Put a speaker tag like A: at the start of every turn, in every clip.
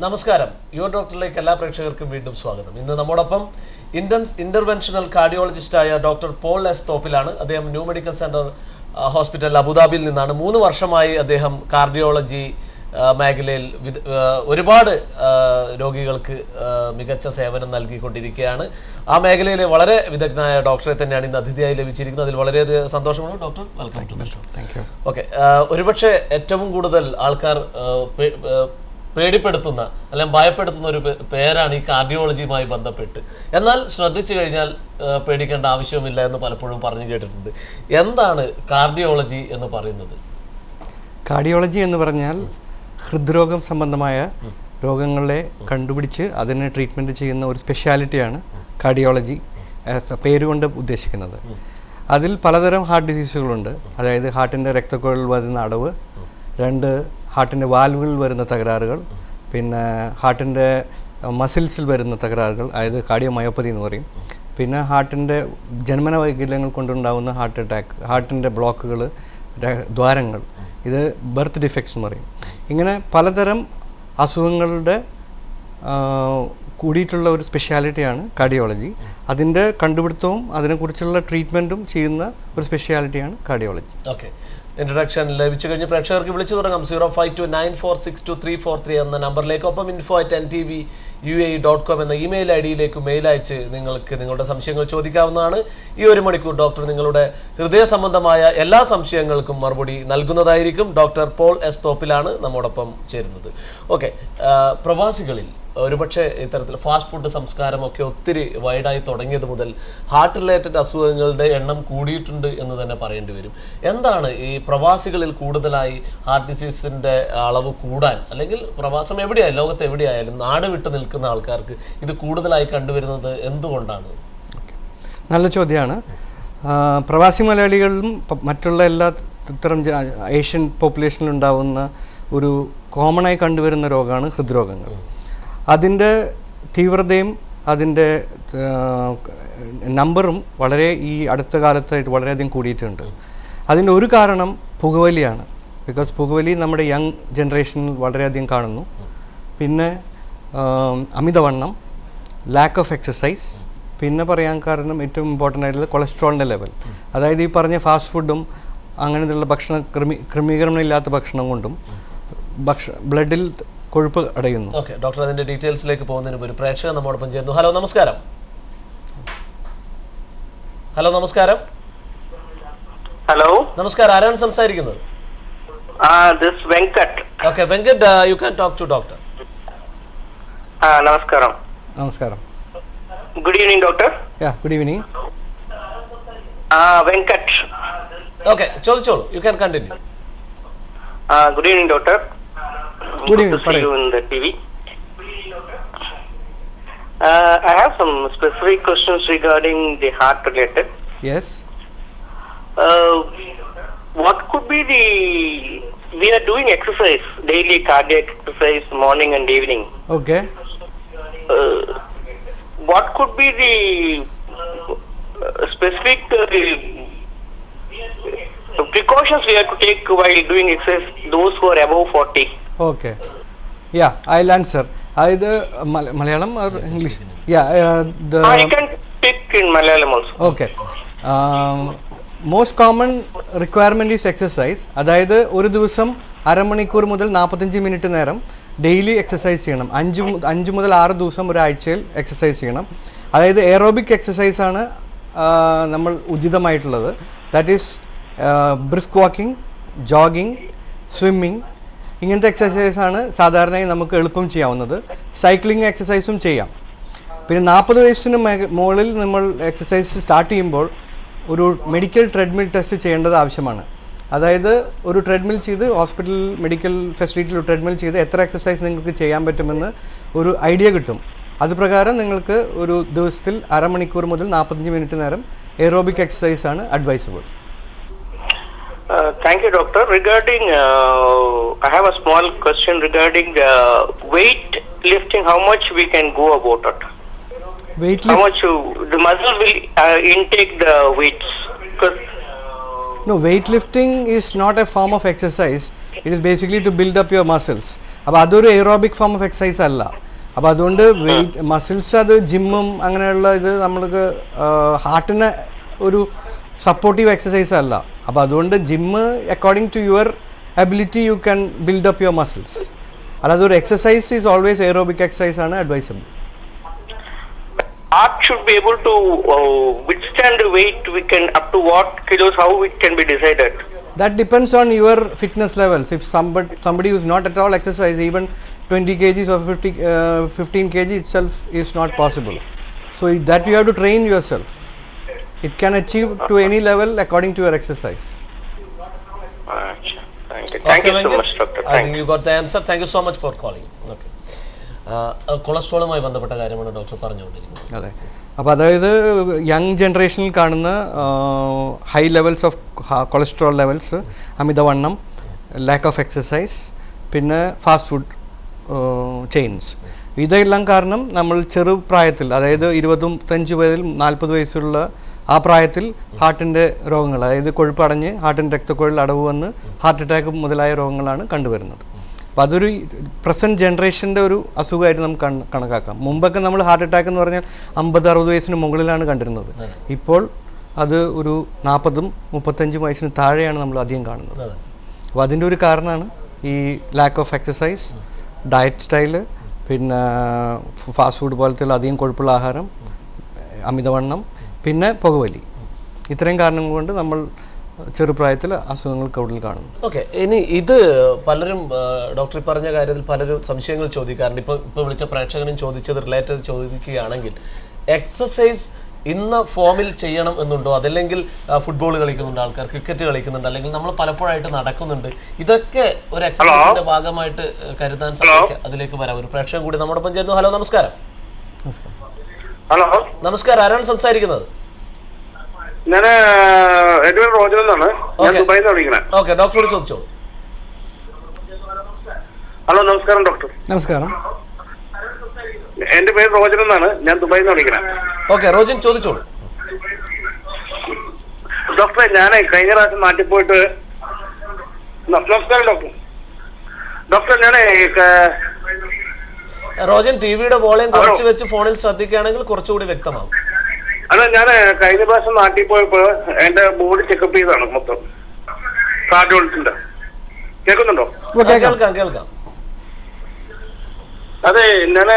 A: നമസ്കാരം. യുവർ ഡോക്ടറിലേക്ക് എല്ലാ പ്രേക്ഷകർക്കും വീണ്ടും സ്വാഗതം. ഇന്ന് നമ്മോടൊപ്പം ഇന്റർവെൻഷണൽ കാർഡിയോളജിസ്റ്റായ ഡോക്ടർ പോൾ എസ് തോപ്പിലാണ്. അദ്ദേഹം ന്യൂ മെഡിക്കൽ സെന്റർ ഹോസ്പിറ്റൽ അബുദാബിയിൽ നിന്നാണ്. 3 വർഷമായി അദ്ദേഹം കാർഡിയോളജി മേഖലയിൽ ഒരുപാട് രോഗികൾക്ക് മികച്ച സേവനം നൽകിക്കൊണ്ടിരിക്കുകയാണ്. ആ മേഖലയിലെ വളരെ വിദഗ്ധനായ ഡോക്ടറെ തന്നെയാണ് ഇന്ന് അതിഥിയായി ലഭിച്ചിരിക്കുന്നത്. അതിൽ വളരെയധികം സന്തോഷമാണ്. Doctor, welcome to the show. Okay, ഒരുപക്ഷെ ഏറ്റവും കൂടുതൽ ആൾക്കാർ പേടിപ്പെടുത്തുന്ന അല്ലെങ്കിൽ ഭയപ്പെടുത്തുന്ന ഒരു പേരാണ് ഈ കാർഡിയോളജിയുമായി ബന്ധപ്പെട്ട്. എന്നാൽ ശ്രദ്ധിച്ചു കഴിഞ്ഞാൽ പേടിക്കേണ്ട ആവശ്യമില്ല എന്ന് പലപ്പോഴും പറഞ്ഞു കേട്ടിട്ടുണ്ട്. എന്താണ് കാർഡിയോളജി എന്ന് പറയുന്നത്?
B: കാർഡിയോളജി എന്ന് പറഞ്ഞാൽ ഹൃദ്രോഗം സംബന്ധമായ രോഗങ്ങളെ കണ്ടുപിടിച്ച് അതിന് ട്രീറ്റ്മെൻറ്റ് ചെയ്യുന്ന ഒരു സ്പെഷ്യാലിറ്റിയാണ് കാർഡിയോളജി പേരുകൊണ്ട് ഉദ്ദേശിക്കുന്നത്. അതിൽ പലതരം ഹാർട്ട് ഡിസീസുകളുണ്ട്. അതായത് ഹാർട്ടിൻ്റെ രക്തക്കുഴലിൽ വരുന്ന അടവ്, 2 ഹാർട്ടിൻ്റെ വാൽവുകളിൽ വരുന്ന തകരാറുകൾ, പിന്നെ ഹാർട്ടിൻ്റെ മസിൽസിൽ വരുന്ന തകരാറുകൾ, അതായത് കാർഡിയോമയോപ്പതി എന്ന് പറയും. പിന്നെ ഹാർട്ടിൻ്റെ ജന്മന വൈകല്യങ്ങൾ കൊണ്ടുണ്ടാകുന്ന ഹാർട്ട് അറ്റാക്ക്, ഹാർട്ടിൻ്റെ ബ്ലോക്കുകൾ, ദ്വാരങ്ങൾ, ഇത് ബർത്ത് ഡിഫക്ട്സ് എന്ന് പറയും. ഇങ്ങനെ പലതരം അസുഖങ്ങളുടെ കൂടിയിട്ടുള്ള ഒരു സ്പെഷ്യാലിറ്റിയാണ് കാർഡിയോളജി. അതിൻ്റെ കണ്ടുപിടുത്തവും അതിനെക്കുറിച്ചുള്ള ട്രീറ്റ്മെൻറ്റും ചെയ്യുന്ന ഒരു സ്പെഷ്യാലിറ്റിയാണ് കാർഡിയോളജി.
A: ഓക്കെ, ഇൻട്രൊഡക്ഷൻ ലഭിച്ചു കഴിഞ്ഞ് പ്രേക്ഷകർക്ക് വിളിച്ചു തുടങ്ങാം. 0529462343 എന്ന നമ്പറിലേക്ക്, ഒപ്പം info@ntvuae.com എന്ന ഇമെയിൽ ഐഡിയിലേക്ക് മെയിൽ അയച്ച് നിങ്ങൾക്ക് നിങ്ങളുടെ സംശയങ്ങൾ ചോദിക്കാവുന്നതാണ്. ഈ 1 മണിക്കൂർ ഡോക്ടർ നിങ്ങളുടെ ഹൃദയ സംബന്ധമായ എല്ലാ സംശയങ്ങൾക്കും മറുപടി നൽകുന്നതായിരിക്കും. ഡോക്ടർ പോൾ എസ് തോപ്പിലാണ് നമ്മോടൊപ്പം ചേരുന്നത്. ഓക്കെ, പ്രവാസികളിൽ ഒരുപക്ഷെ ഇത്തരത്തിൽ ഫാസ്റ്റ് ഫുഡ് സംസ്കാരമൊക്കെ ഒത്തിരി വൈഡായി തുടങ്ങിയത് മുതൽ ഹാർട്ട് റിലേറ്റഡ് അസുഖങ്ങളുടെ എണ്ണം കൂടിയിട്ടുണ്ട് എന്ന് തന്നെ പറയേണ്ടി വരും. എന്താണ് ഈ പ്രവാസികളിൽ കൂടുതലായി ഹാർട്ട് ഡിസീസിൻ്റെ അളവ് കൂടാൻ, അല്ലെങ്കിൽ പ്രവാസം എവിടെയായാലും ലോകത്ത് എവിടെയായാലും നാട് വിട്ട് നിൽക്കുന്ന ആൾക്കാർക്ക് ഇത് കൂടുതലായി കണ്ടുവരുന്നത് എന്തുകൊണ്ടാണ്?
B: നല്ല ചോദ്യമാണ്. പ്രവാസി മലയാളികളിലും മറ്റുള്ള എല്ലാ ഇത്തരം ഏഷ്യൻ പോപ്പുലേഷനിലുണ്ടാവുന്ന ഒരു കോമണായി കണ്ടുവരുന്ന രോഗമാണ് ഹൃദ്രോഗങ്ങൾ. അതിൻ്റെ തീവ്രതയും അതിൻ്റെ നമ്പറും വളരെ ഈ അടുത്ത കാലത്തായിട്ട് വളരെയധികം കൂടിയിട്ടുണ്ട്. അതിൻ്റെ ഒരു കാരണം പുകവലിയാണ്. ബിക്കോസ് പുകവലി നമ്മുടെ യങ് ജനറേഷനിൽ വളരെയധികം കാണുന്നു. പിന്നെ അമിതവണ്ണം, ലാക്ക് ഓഫ് എക്സസൈസ്, പിന്നെ പറയാൻ കാരണം ഏറ്റവും ഇമ്പോർട്ടൻ്റ് ആയിട്ടുള്ള കൊളസ്ട്രോളിൻ്റെ ലെവൽ. അതായത് ഈ പറഞ്ഞ ഫാസ്റ്റ് ഫുഡും അങ്ങനെയുള്ള ക്രമീകരണം ഇല്ലാത്ത ഭക്ഷണം കൊണ്ടും ബ്ലഡിൽ കൊഴുപ്പ് അടയുന്നു.
A: ഓക്കെ ഡോക്ടർ, അതിന്റെ ഡീറ്റെയിൽസിലേക്ക് പോകുന്നതിന് ഒരു പ്രേക്ഷകൻ നമ്മോടൊപ്പം ചേരുന്നു. ഹലോ, നമസ്കാരം. ഹലോ, നമസ്കാരം.
C: ഹലോ,
A: നമസ്കാരം. ആരാണ് സംസാരിക്കുന്നത്?
C: this Venkat.
A: Okay Venkat, you can talk to doctor.
C: നമസ്കാരം.
B: നമസ്കാരം.
C: Good evening doctor.
B: Good evening.
C: Venkat.
A: Okay, ചോദിച്ചോളൂ. You can continue.
C: Good evening doctor.
B: Good evening.
C: To see you in the TV. I have some specific questions regarding the heart related.
B: Yes.
C: What could be we are doing exercise, daily cardiac exercise, morning and evening.
B: Okay.
C: What could be the specific precautions we have to take while doing exercise, those who are above 40?
B: Okay. Yeah, I'll answer. Either Malayalam or English. Yeah,
C: you can speak in Malayalam also.
B: Okay. Most common requirement is exercise. അതായത് ഒരു ദിവസം അരമണിക്കൂർ മുതൽ 45 minute നേരം daily exercise ചെയ്യണം. 5 മുതൽ 6 ദിവസം ഒരാഴ്ചയിൽ എക്സസൈസ് ചെയ്യണം. അതായത് എയറോബിക് എക്സസൈസാണ് നമ്മൾ ഉചിതമായിട്ടുള്ളത്. That is brisk walking, jogging, swimming, ഇങ്ങനത്തെ എക്സസൈസാണ് സാധാരണയായി നമുക്ക് എളുപ്പം ചെയ്യാവുന്നത്. സൈക്ലിംഗ് എക്സസൈസും ചെയ്യാം. പിന്നെ 40 വയസ്സിന് മുകളിൽ നമ്മൾ എക്സസൈസ് സ്റ്റാർട്ട് ചെയ്യുമ്പോൾ ഒരു മെഡിക്കൽ ട്രെഡ്മിൽ ടെസ്റ്റ് ചെയ്യേണ്ടത് ആവശ്യമാണ്. അതായത് ഒരു ട്രെഡ്മിൽ ചെയ്ത് ഹോസ്പിറ്റൽ മെഡിക്കൽ ഫെസിലിറ്റിയിൽ ഒരു ട്രെഡ്മിൽ ചെയ്ത് എത്ര എക്സസൈസ് നിങ്ങൾക്ക് ചെയ്യാൻ പറ്റുമെന്ന് ഒരു ഐഡിയ കിട്ടും. അതുപ്രകാരം നിങ്ങൾക്ക് ഒരു ദിവസത്തിൽ അരമണിക്കൂർ മുതൽ 45 മിനിറ്റ് നേരം എയറോബിക് എക്സസൈസാണ് advisable.
C: Thank you, doctor. Regarding, I have a small question regarding weight lifting. How much we can go about it? How much the muscle will intake the weights?
B: No, weightlifting is not a form of exercise. It is basically to build up your muscles. അപ്പോൾ അതൊരു aerobic form of exercise അല്ല. അപ്പോൾ അതുകൊണ്ട് wait muscles അത് ജിമ്മും അങ്ങനെയുള്ള ഇത് നമ്മൾക്ക് ഹാർട്ടിന് ഒരു സപ്പോർട്ടീവ് എക്സസൈസ് അല്ല. അപ്പോൾ അതുകൊണ്ട് gym according to your ability you can build up your muscles. അല്ലാതെ ഒരു exercise is always aerobic exercise ആണ് advisable.
C: Heart should be able to withstand the weight. We can up to what kilos? How it can be decided?
B: That depends on your fitness levels. If somebody who is not at all exercise, even 20 kgs or 15 kg itself is not possible. So that you have to train yourself. It can achieve to any level according to your exercise.
C: Thank you so much, doctor.
A: I think you got the answer. Thank you so much for calling. Okay. കൊളസ്ട്രോളുമായി ബന്ധപ്പെട്ട കാര്യമാണ് doctor പറഞ്ഞുകൊണ്ടിരിക്കുന്നത്.
B: അതെ. അപ്പോൾ അതായത് young ജനറേഷനിൽ കാണുന്ന high levels of cholesterol levels, അമിതവണ്ണം, lack of exercise, പിന്നെ ഫാസ്റ്റ് ഫുഡ് ചെയിൻസ്, ഇതെല്ലാം കാരണം നമ്മൾ ചെറുപ്രായത്തിൽ, അതായത് 25 മുതൽ 40 വയസ്സുള്ള ആ പ്രായത്തിൽ ഹാർട്ടിൻ്റെ രോഗങ്ങൾ, അതായത് കൊഴുപ്പടഞ്ഞ് ഹാർട്ടിൻ്റെ രക്തക്കുഴൽ അടവ് വന്ന് ഹാർട്ട് അറ്റാക്ക് മുതലായ രോഗങ്ങളാണ് കണ്ടുവരുന്നത്. അപ്പോൾ അതൊരു പ്രസൻറ്റ് ജനറേഷൻ്റെ ഒരു അസുഖമായിട്ട് നമുക്ക് കണക്കാക്കാം. മുമ്പൊക്കെ നമ്മൾ ഹാർട്ട് അറ്റാക്ക് എന്ന് പറഞ്ഞാൽ 50-60 വയസ്സിന് മുകളിലാണ് കണ്ടിരുന്നത്. ഇപ്പോൾ അത് ഒരു 40-35 വയസ്സിന് താഴെയാണ് നമ്മൾ അധികം കാണുന്നത്. അപ്പോൾ അതിൻ്റെ ഒരു കാരണമാണ് ഈ lack of exercise, diet style, പിന്നെ ഫാസ്റ്റ് ഫുഡ് പോലത്തെ അധികം കൊഴുപ്പുള്ള ആഹാരം, അമിതവണ്ണം, പിന്നെ പുകവലി. ഇത്രയും കാരണങ്ങൾ കൊണ്ട് നമ്മൾ ചെറുപ്രായത്തിൽ അസുഖങ്ങൾ കൂടുതൽ കാണുന്നു.
A: ഓക്കെ, ഇനി ഇത് പലരും ഡോക്ടർ പറഞ്ഞ കാര്യത്തിൽ പലരും സംശയങ്ങൾ ചോദിക്കാറുണ്ട്. ഇപ്പോൾ വിളിച്ച പ്രേക്ഷകനും ചോദിച്ചത് റിലേറ്റഡ് ചോദിക്കുകയാണെങ്കിൽ, എക്സസൈസ് ഇന്ന ഫോമിൽ ചെയ്യണം എന്നുണ്ടോ? അതല്ലെങ്കിൽ ഫുട്ബോൾ കളിക്കുന്നുണ്ട് ആൾക്കാർ, ക്രിക്കറ്റ് കളിക്കുന്നുണ്ട്, അല്ലെങ്കിൽ നമ്മൾ പലപ്പോഴായിട്ട് നടക്കുന്നുണ്ട്, ഇതൊക്കെ ഒരു എക്സസൈസിന്റെ ഭാഗമായിട്ട് കരുതാൻ സാധിക്കും. അതിലേക്ക് വരാം. ഒരു പ്രേക്ഷകൻ കൂടി നമ്മോടൊപ്പം ചേരുന്നു. ഹലോ, നമസ്കാരം.
C: ഹലോ,
A: നമസ്കാരം. ആരാണ് സംസാരിക്കുന്നത്?
C: ഞാൻ എന്റെ പേര് റോജൻ എന്നാണ്. ഞാൻ ദുബായിൽ നിന്ന് വിളിക്കണേ.
A: ഓക്കെ, ഡോക്ടറോട് ചോദിച്ചോളൂ.
C: ഹലോ, നമസ്കാരം ഡോക്ടർ.
B: നമസ്കാരം.
C: എന്റെ പേര് റോജൻ എന്നാണ്. ഞാൻ ദുബായിൽ നിന്ന് വിളിക്കണേ.
A: ഓക്കെ, റോജൻ ചോദിച്ചോളൂ.
C: ഡോക്ടറെ, ഞാൻ കഴിഞ്ഞ പ്രാവശ്യം നാട്ടിൽ പോയിട്ട്, നമസ്കാരം ഡോക്ടർ. ഡോക്ടർ, ഞാൻ
A: റോജൻ ടിവിയുടെ വോളിയം കുറച്ച് വെച്ച് ഫോണിൽ ശ്രദ്ധിക്കുകയാണെങ്കിൽ കുറച്ചുകൂടി വ്യക്തമാകും.
C: അല്ല, ഞാൻ കഴിഞ്ഞ പ്രാവശ്യം നാട്ടിൽ പോയപ്പോ എന്റെ ബോഡി ചെക്കപ്പ് ചെയ്താണ് മൊത്തം, കാർഡിയോളജിന്റെ. കേൾക്കുന്നുണ്ടോ?
A: കേൾക്കാം.
C: അതെ, ഞാൻ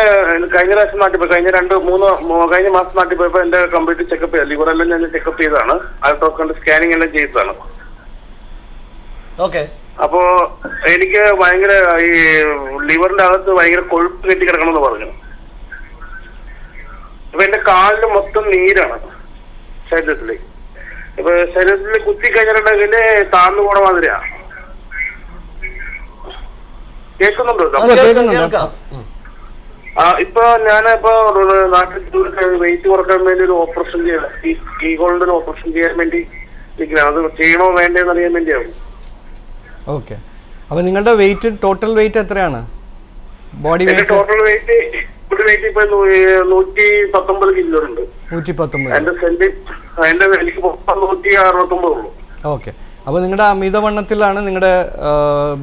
C: കഴിഞ്ഞ പ്രാവശ്യം നാട്ടിൽ പോയി, കഴിഞ്ഞ മാസം നാട്ടിൽ പോയപ്പോ എന്റെ കംപ്ലീറ്റ് ചെക്കപ്പ് ചെയ്ത ലിവറെല്ലാം ഞാൻ ചെക്കപ്പ് ചെയ്തതാണ്. അൾട്രാസൗണ്ട് സ്കാനിങ് എല്ലാം ചെയ്തതാണ്.
A: ഓക്കെ.
C: അപ്പോ എനിക്ക് ഭയങ്കര ഈ ലിവറിന്റെ അകത്ത് ഭയങ്കര കൊഴുപ്പ് കെട്ടി കിടക്കണമെന്ന് പറഞ്ഞു. അപ്പൊ എന്റെ കാലിന് മൊത്തം നീരാണ് ശരീരത്തില്. ഇപ്പൊ ശരീരത്തില് കുത്തി കഴിഞ്ഞിട്ടുണ്ടെങ്കിൽ താന്നു പോണ മാതിരിയാ. കേൾക്കുന്നുണ്ടോ? ഇപ്പൊ ഞാനിപ്പോ നാട്ടിൽ വെയിറ്റ് കുറക്കാൻ വേണ്ടി ഒരു ഓപ്പറേഷൻ ചെയ്യണം, ഈ ഹോളിന്റെ ഒരു ഓപ്പറേഷൻ ചെയ്യാൻ വേണ്ടി നിൽക്കണം. അത് ചെയ്യണോ വേണ്ടേന്ന് അറിയാൻ വേണ്ടിയാവും.
B: ഓക്കെ, അപ്പൊ നിങ്ങളുടെ വെയിറ്റ്, ടോട്ടൽ വെയിറ്റ് എത്രയാണ്? Body weight? ടോട്ടൽ വെയിറ്റ്
C: ഇപ്പൊ 119 കിലോ ഉണ്ട്.
B: 119.
C: എന്റെ എനിക്ക് 169 ഉള്ളൂ.
B: ഓക്കെ, അപ്പോൾ നിങ്ങളുടെ അമിതവണ്ണത്തിലാണ് നിങ്ങളുടെ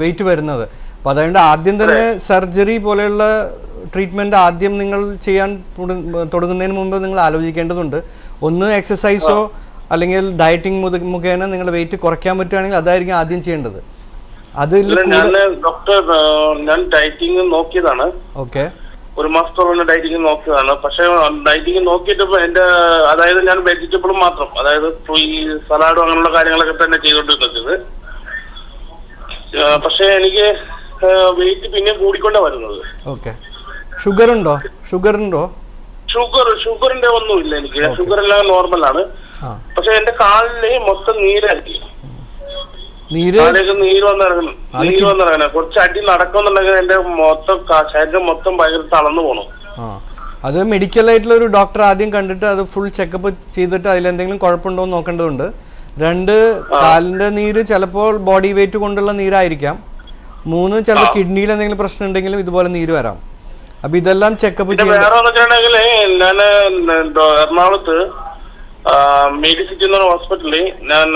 B: വെയിറ്റ് വരുന്നത്. അപ്പോൾ അതുകൊണ്ട് ആദ്യം തന്നെ സർജറി പോലെയുള്ള ട്രീറ്റ്മെൻറ്റ് ആദ്യം നിങ്ങൾ ചെയ്യാൻ തുടങ്ങുന്നതിന് മുമ്പ് നിങ്ങൾ ആലോചിക്കേണ്ടതുണ്ട്. ഒന്ന് എക്സസൈസോ അല്ലെങ്കിൽ ഡയറ്റിംഗ് മുഖേന നിങ്ങളുടെ വെയിറ്റ് കുറയ്ക്കാൻ പറ്റുകയാണെങ്കിൽ അതായിരിക്കും ആദ്യം ചെയ്യേണ്ടത്.
C: ഡോക്ടർ, ഞാൻ ഡയറ്റിംഗ് നോക്കിയതാണ്.
B: ഓക്കെ,
C: ഒരു മാസത്തോളം ഡയറ്റിംഗ് നോക്കിയതാണ്. പക്ഷെ ഡയറ്റിംഗ് നോക്കിയിട്ട് എന്റെ, അതായത് ഞാൻ വെജിറ്റബിളും മാത്രം, അതായത് ഈ സലാഡും അങ്ങനെയുള്ള കാര്യങ്ങളൊക്കെ തന്നെ ചെയ്തോണ്ടിരുന്നത്. പക്ഷെ എനിക്ക് വെയിറ്റ് പിന്നെ കൂടിക്കൊണ്ടേ വരുന്നത്.
B: ഓക്കെ, ഷുഗറിന്റെ
C: ഒന്നുമില്ല എനിക്ക്. ഷുഗർ എല്ലാം നോർമലാണ്. പക്ഷെ എന്റെ കാലില് മൊത്തം നീരായിരിക്കും. നീര് വന്നിറങ്ങണം. കുറച്ച് അടി നടക്കുന്നുണ്ടെങ്കിൽ എന്റെ മൊത്തം ശരീരം മൊത്തം ഭയങ്കര തളർന്നു പോകണം.
B: അത് മെഡിക്കൽ ആയിട്ടുള്ള ഒരു ഡോക്ടർ ആദ്യം കണ്ടിട്ട് അത് ഫുൾ ചെക്കപ്പ് ചെയ്തിട്ട് അതിലെന്തെങ്കിലും കുഴപ്പമുണ്ടോ എന്ന് നോക്കേണ്ടതുണ്ട്. 2, കാലിന്റെ നീര് ചിലപ്പോൾ ബോഡി വെയിറ്റ് കൊണ്ടുള്ള നീരായിരിക്കാം. 3, ചിലപ്പോൾ കിഡ്നിയിൽ എന്തെങ്കിലും പ്രശ്നം ഉണ്ടെങ്കിലും ഇതുപോലെ നീര് വരാം. അപ്പൊ ഇതെല്ലാം ചെക്കപ്പ് ചെയ്യാം.
C: വേറെ വന്നിട്ടുണ്ടെങ്കിൽ ഞാൻ എറണാകുളത്ത് മെഡിസിറ്റി എന്ന ഹോസ്പിറ്റലിൽ ഞാൻ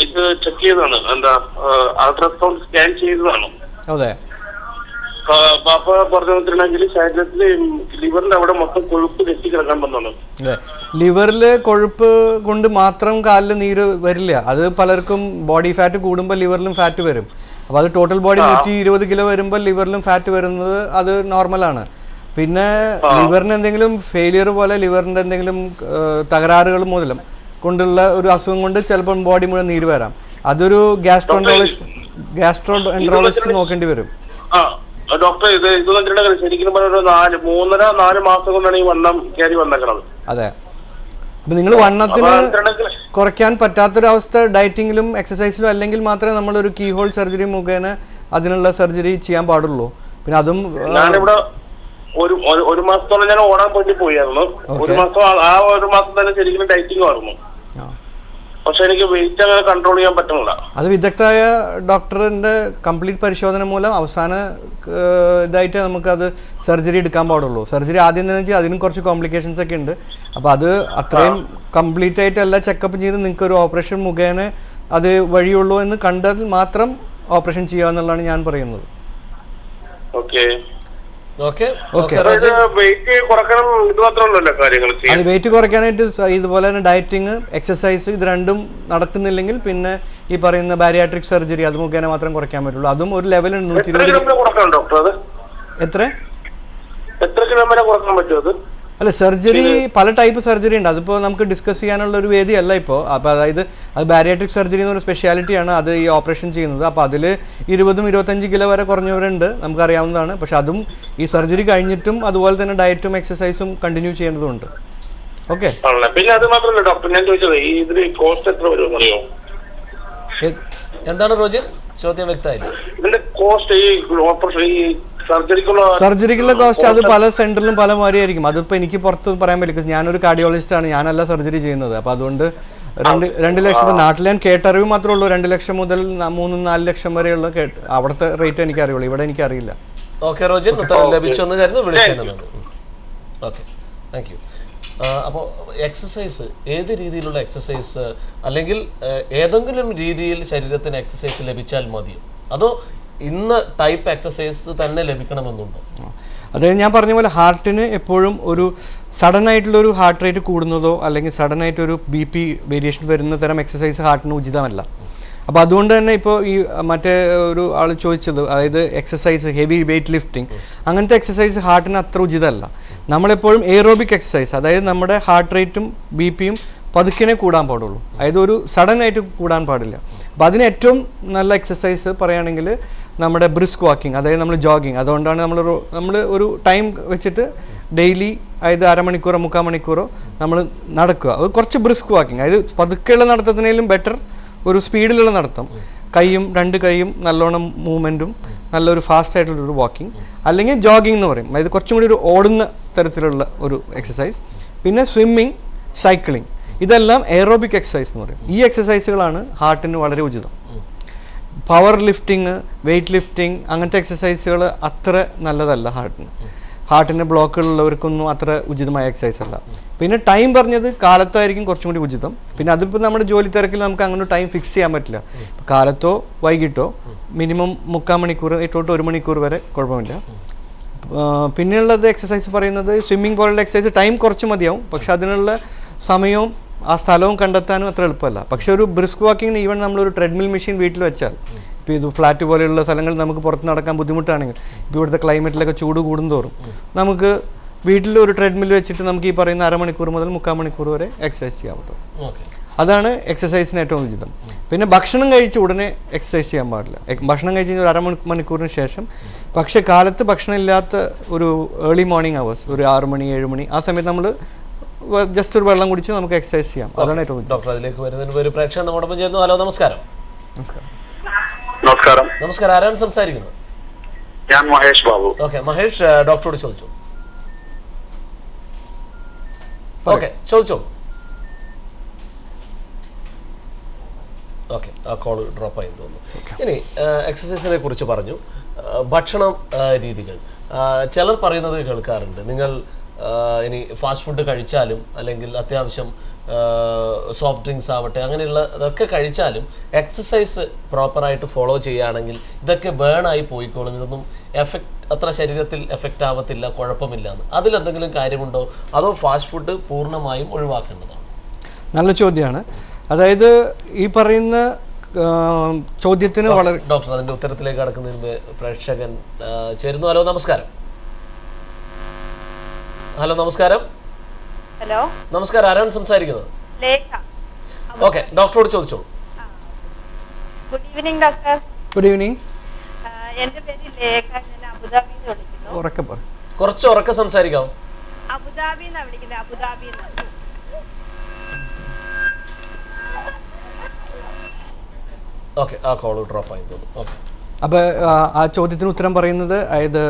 C: ഇത് ചെക്ക് ചെയ്തതാണ്, എന്താ അൾട്രാസൗണ്ട് സ്കാൻ ചെയ്തതാണ്.
B: അതെ,
D: പാപ്പ പറഞ്ഞു വെച്ചിട്ടുണ്ടെങ്കിൽ ശരീരത്തിൽ ലിവറിന്റെ അവിടെ മൊത്തം കൊഴുപ്പ് കെട്ടിക്കിടക്കാൻ വന്നു.
B: ലിവറിൽ കൊഴുപ്പ് കൊണ്ട് മാത്രം കാലിൽ നീര് വരില്ല. അത് പലർക്കും ബോഡി ഫാറ്റ് കൂടുമ്പോൾ ലിവറിലും ഫാറ്റ് വരും. അപ്പോൾ അത് ടോട്ടൽ ബോഡി 120 കിലോ വരുമ്പോൾ ലിവറിലും ഫാറ്റ് വരുന്നത് അത് നോർമലാണ്. പിന്നെ ലിവറിന് എന്തെങ്കിലും ഫെയിലിയർ പോലെ ലിവറിൻ്റെ എന്തെങ്കിലും തകരാറുകൾ മൂലം കൊണ്ടുള്ള ഒരു അസുഖം കൊണ്ട് ചിലപ്പോൾ ബോഡി മുഴുവൻ നീര് വരാം. അതൊരു ഗ്യാസ്ട്രോഎൻട്രോളജിസ്റ്റ് നോക്കേണ്ടി വരും.
D: ഡോക്ടർ ഇത് ശരിക്കും പറഞ്ഞ 3.5-4 മാസം കൊണ്ടാണ് ഈ വണ്ണം കയറി വന്നേക്കണത്.
B: അതെ. അപ്പം നിങ്ങൾ വണ്ണത്തിന് കുറയ്ക്കാൻ പറ്റാത്തൊരവസ്ഥ ഡയറ്റിങ്ങിലും എക്സസൈസിലും അല്ലെങ്കിൽ മാത്രമേ നമ്മളൊരു കീ ഹോൾ സർജറി മുഖേന അതിനുള്ള സർജറി ചെയ്യാൻ പാടുള്ളൂ. പിന്നെ അതും
D: ഞാനിവിടെ ഒരു മാസത്തോളം ഞാൻ ഓടാൻ വേണ്ടി പോയായിരുന്നു. ഒരു മാസം ഒരു മാസം തന്നെ ശരിക്കും ഡയറ്റിംഗ് ആയിരുന്നു. പക്ഷെ എനിക്ക് വെയിറ്റ് അങ്ങനെ കൺട്രോൾ ചെയ്യാൻ പറ്റുന്നില്ല.
B: അത് വിദഗ്ധമായ ഡോക്ടറിന്റെ കംപ്ലീറ്റ് പരിശോധന മൂലം അവസാന ഇതായിട്ട് നമുക്കത് സർജറി എടുക്കാൻ പാടുള്ളൂ. സർജറി ആദ്യം തന്നെ വെച്ചാൽ അതിനും കുറച്ച് കോംപ്ലിക്കേഷൻസ് ഒക്കെ ഉണ്ട്. അപ്പോൾ അത് അത്രയും കംപ്ലീറ്റ് ആയിട്ട് എല്ലാ ചെക്കപ്പ് ചെയ്ത് നിങ്ങൾക്ക് ഒരു ഓപ്പറേഷൻ മുഖേന അത് വഴിയുള്ളൂ എന്ന് കണ്ടാൽ മാത്രം ഓപ്പറേഷൻ ചെയ്യാന്നുള്ളതാണ് ഞാൻ പറയുന്നത്. വെയിറ്റ് കുറയ്ക്കാനായിട്ട് ഇതുപോലെ തന്നെ ഡയറ്റിങ്, എക്സസൈസ് ഇത് രണ്ടും നടക്കുന്നില്ലെങ്കിൽ പിന്നെ ഈ പറയുന്ന ബാരിയാട്രിക് സർജറി അത് മുഖേന മാത്രം കുറയ്ക്കാൻ പറ്റുള്ളൂ. അതും ഒരു ലെവലുണ്ട്.
D: 120. എത്ര കിലോമീറ്റർ കുറക്കാൻ പറ്റുമോ?
B: അല്ല, സർജറി പല ടൈപ്പ് സർജറി ഉണ്ട്. അതിപ്പോൾ നമുക്ക് ഡിസ്കസ് ചെയ്യാനുള്ള ഒരു വേദിയല്ല ഇപ്പോൾ. അപ്പോൾ അതായത് അത് ബാരിയാട്രിക് സർജറി എന്നൊരു സ്പെഷ്യാലിറ്റിയാണ് അത് ഈ ഓപ്പറേഷൻ ചെയ്യുന്നത്. അപ്പോൾ അതിൽ 20-25 കിലോ വരെ കുറഞ്ഞവരുണ്ട്, നമുക്കറിയാവുന്നതാണ്. പക്ഷെ അതും ഈ സർജറി കഴിഞ്ഞിട്ടും അതുപോലെ തന്നെ ഡയറ്റും എക്സസൈസും കണ്ടിന്യൂ ചെയ്യേണ്ടതുണ്ട്. ഓക്കെ.
D: പിന്നെ അത് മാത്രമല്ല ഡോക്ടർ, ഞാൻ ചോദിച്ചത് ഇതിന് കോസ്റ്റ് എത്ര വരുമെന്ന് അറിയോ?
A: എന്താണ് റോജൻ, ചോദ്യം വ്യക്തമായില്ല.
D: ഇതിന്റെ കോസ്റ്റ് ഈ ഓപ്പറേഷൻ
B: സർജറിക്കുള്ള കോസ്റ്റ് അത് പല സെന്ററിലും പല മാതിരിയായിരിക്കും. അതിപ്പോൾ എനിക്ക് പുറത്ത് പറയാൻ പറ്റില്ല. ഞാനൊരു കാർഡിയോളജിസ്റ്റാണ്, ഞാനല്ല സർജറി ചെയ്യുന്നത്. അപ്പോൾ അതുകൊണ്ട് 2 ലക്ഷം നാട്ടിൽ ഞാൻ കേട്ടറിവ് മാത്രമേ ഉള്ളൂ. 2 ലക്ഷം മുതൽ 3-4 ലക്ഷം വരെയുള്ള അവിടുത്തെ റേറ്റ് എനിക്കറിയുള്ളൂ, ഇവിടെ എനിക്കറിയില്ല.
A: ഓക്കെ റോജൻ, ഉത്തരം ലഭിച്ചെന്ന് കരുതുന്നു. വിളിച്ചത് ഓക്കെ, താങ്ക് യു. അപ്പോൾ എക്സസൈസ് ഏത് രീതിയിലുള്ള എക്സസൈസ്, അല്ലെങ്കിൽ ഏതെങ്കിലും രീതിയിൽ ശരീരത്തിന് എക്സസൈസ് ലഭിച്ചാൽ മതിയോ, അതോ ഇന്ന ടൈപ്പ് എക്സസൈസ് തന്നെ ലഭിക്കണമെന്നുണ്ടോ?
B: അതായത് ഞാൻ പറഞ്ഞ പോലെ ഹാർട്ടിന് എപ്പോഴും ഒരു സഡൻ ആയിട്ടുള്ളൊരു ഹാർട്ട് റേറ്റ് കൂടുന്നതോ അല്ലെങ്കിൽ സഡൻ ആയിട്ടൊരു BP വേരിയേഷൻ വരുന്ന തരം എക്സസൈസ് ഹാർട്ടിന് ഉചിതമല്ല. അപ്പോൾ അതുകൊണ്ട് തന്നെ ഇപ്പോൾ ഈ മറ്റേ ഒരു ആൾ ചോദിച്ചത്, അതായത് എക്സസൈസ് ഹെവി വെയിറ്റ് ലിഫ്റ്റിംഗ് അങ്ങനത്തെ എക്സസൈസ് ഹാർട്ടിന് അത്ര ഉചിതമല്ല. നമ്മളെപ്പോഴും എയറോബിക് എക്സസൈസ്, അതായത് നമ്മുടെ ഹാർട്ട് റേറ്റും BP-യും പതുക്കിനെ കൂടാൻ പാടുള്ളൂ. അതായത് ഒരു സഡൻ ആയിട്ട് കൂടാൻ പാടില്ല. അപ്പോൾ അതിന് ഏറ്റവും നല്ല എക്സസൈസ് പറയുകയാണെങ്കിൽ നമ്മുടെ ബ്രിസ്ക് വാക്കിംഗ്, അതായത് നമ്മൾ ജോഗിങ്. അതുകൊണ്ടാണ് നമ്മൾ ഒരു ടൈം വെച്ചിട്ട് ഡെയിലി, അതായത് 1/2 മണിക്കൂറോ 3/4 മണിക്കൂറോ നമ്മൾ നടക്കുക. അത് കുറച്ച് ബ്രിസ്ക് വാക്കിംഗ്, അതായത് പതുക്കെയുള്ള നടത്തത്തിനേലും ബെറ്റർ ഒരു സ്പീഡിലുള്ള നടത്തം. രണ്ട് കൈയും നല്ലോണം മൂവ്മെൻറ്റും നല്ലൊരു ഫാസ്റ്റ് ആയിട്ടുള്ളൊരു വാക്കിംഗ്, അല്ലെങ്കിൽ ജോഗിങ് എന്ന് പറയും. അതായത് കുറച്ചും കൂടി ഒരു ഓടുന്ന തരത്തിലുള്ള ഒരു എക്സസൈസ്. പിന്നെ സ്വിമ്മിങ്, സൈക്ലിംഗ്, ഇതെല്ലാം എയറോബിക് എക്സസൈസ് എന്ന് പറയും. ഈ എക്സസൈസുകളാണ് ഹാർട്ടിന് വളരെ ഉചിതം. പവർ ലിഫ്റ്റിങ്, വെയ്റ്റ് ലിഫ്റ്റിംഗ് അങ്ങനത്തെ എക്സസൈസുകൾ അത്ര നല്ലതല്ല ഹാർട്ടിൻ്റെ ബ്ലോക്കുകളുള്ളവർക്കൊന്നും അത്ര ഉചിതമായ എക്സസൈസ് അല്ല. പിന്നെ ടൈം പറഞ്ഞത് കാലത്തായിരിക്കും കുറച്ചും കൂടി ഉചിതം. പിന്നെ അതിപ്പോൾ നമ്മുടെ ജോലി തിരക്കിൽ നമുക്ക് അങ്ങനെ ടൈം ഫിക്സ് ചെയ്യാൻ പറ്റില്ല. കാലത്തോ വൈകിട്ടോ മിനിമം 3/4 മണിക്കൂർ തൊട്ട് 1 മണിക്കൂർ വരെ കുഴപ്പമില്ല. പിന്നെയുള്ളത് എക്സസൈസ് പറയുന്നത് സ്വിമ്മിങ് പോലുള്ള എക്സസൈസ് ടൈം കുറച്ച് മതിയാവും, പക്ഷെ അതിനുള്ള സമയവും ആ സ്ഥലവും കണ്ടെത്താനും അത്ര എളുപ്പമല്ല. പക്ഷെ ഒരു ബ്രിസ്ക് വാക്കിങ്ങിന് ഈവൻ നമ്മളൊരു ട്രെഡ്മിൽ മെഷീൻ വീട്ടിൽ വെച്ചാൽ, ഇപ്പോൾ ഇത് ഫ്ലാറ്റ് പോലെയുള്ള സ്ഥലങ്ങളിൽ നമുക്ക് പുറത്ത് നടക്കാൻ ബുദ്ധിമുട്ടാണെങ്കിൽ, ഇപ്പോൾ ഇവിടുത്തെ ക്ലൈമറ്റിലൊക്കെ ചൂട് കൂടുന്തോറും നമുക്ക് വീട്ടിൽ ഒരു ട്രെഡ്മിൽ വെച്ചിട്ട് നമുക്ക് ഈ പറയുന്ന 1/2 മണിക്കൂർ മുതൽ 3/4 മണിക്കൂർ വരെ എക്സസൈസ് ചെയ്യാൻ പറ്റും. അതാണ് എക്സസൈസിന് ഏറ്റവും ഉചിതം. പിന്നെ ഭക്ഷണം കഴിച്ച് ഉടനെ എക്സസൈസ് ചെയ്യാൻ പാടില്ല. ഭക്ഷണം കഴിച്ച് കഴിഞ്ഞാൽ 1/2 മണിക്കൂറിന് ശേഷം. പക്ഷേ കാലത്ത് ഭക്ഷണം ഇല്ലാത്ത ഒരു ഏർലി മോർണിംഗ് അവേഴ്സ്, ഒരു 6 മണി 7 മണി, ആ സമയത്ത് നമ്മൾ ജസ്റ്റ് ഒരു വെള്ളം കുടിച്ച് നമുക്ക് എക്സസൈസ് ചെയ്യാം. അതാണ് ഏറ്റവും
A: ഡോക്ടർ. അതിലേക്ക് വരുന്നതിന് ഒരു പ്രേക്ഷകൻ നമ്മോടൊപ്പം ചേർന്നു. ഹലോ, നമസ്കാരം.
D: നമസ്കാരം.
A: നമസ്കാരം, ആരാണ് സംസാരിക്കുന്നത്?
D: ഞാൻ മഹേഷ് ബാബു.
A: ഓക്കെ മഹേഷ്, ഡോക്ടറോട് ചോദിച്ചു. ഓക്കെ, ചോദിച്ചോ. ഓക്കെ, ആ കോൾ ഡ്രോപ്പ് ആയി തോന്നുന്നു. ഇനി എക്സസൈസിനെ കുറിച്ച് പറഞ്ഞു. ഭക്ഷണ രീതികൾ ചിലർ പറയുന്നത് കേൾക്കാറുണ്ട്, നിങ്ങൾ ഇനി ഫാസ്റ്റ് ഫുഡ് കഴിച്ചാലും അല്ലെങ്കിൽ അത്യാവശ്യം സോഫ്റ്റ് ഡ്രിങ്ക്സ് ആവട്ടെ അങ്ങനെയുള്ള ഇതൊക്കെ കഴിച്ചാലും എക്സസൈസ് പ്രോപ്പറായിട്ട് ഫോളോ ചെയ്യുകയാണെങ്കിൽ ഇതൊക്കെ ബേൺ ആയി പോയിക്കോളും, ഇതൊന്നും എഫക്റ്റ് അത്ര ശരീരത്തിൽ എഫക്റ്റ് ആവത്തില്ല, കുഴപ്പമില്ല എന്ന്, അതിലെന്തെങ്കിലും കാര്യമുണ്ടോ? അതോ ഫാസ്റ്റ് ഫുഡ് പൂർണ്ണമായും ഒഴിവാക്കേണ്ടതാണ്?
B: നല്ല ചോദ്യമാണ്. അതായത് ഈ പറയുന്ന ചോദ്യത്തിന് വളരെ
A: ഡോക്ടർ അതിന്റെ ഉത്തരത്തിലേക്ക് കടക്കുന്നതിന് മുമ്പ് പ്രേക്ഷകൻ ചേരുന്നു. ഹലോ നമസ്കാരം. ഹലോ നമസ്കാരം.
E: ഹലോ
A: നമസ്കാരം, ആരാണ് സംസാരിക്കുന്നത്?
E: ലേഖ.
A: ഓക്കെ, ഡോക്ടറോട് ചോദിച്ചോളൂ.
E: Good evening doctor.
B: Good evening.
E: എന്റെ പേര് ലേഖ, ഞാൻ അബുദാബിയിൽ നിന്ന് വിളിക്കുന്നു.
B: ഉറക്കെ പറ.
A: കുറച്ച് ഉറക്കെ സംസാരിക്കാമോ?
E: അബുദാബിയിൽ നിന്നാണ് വിളിക്കുന്നത്, അബുദാബിയിൽ നിന്ന്.
A: ഓക്കെ, ആ കോൾ ഡ്രോപ്പ് ആയി തോന്നുന്നു. ഓക്കെ,
B: അപ്പോൾ ആ ചോദ്യത്തിന് ഉത്തരം പറയുന്നത്, അതായത്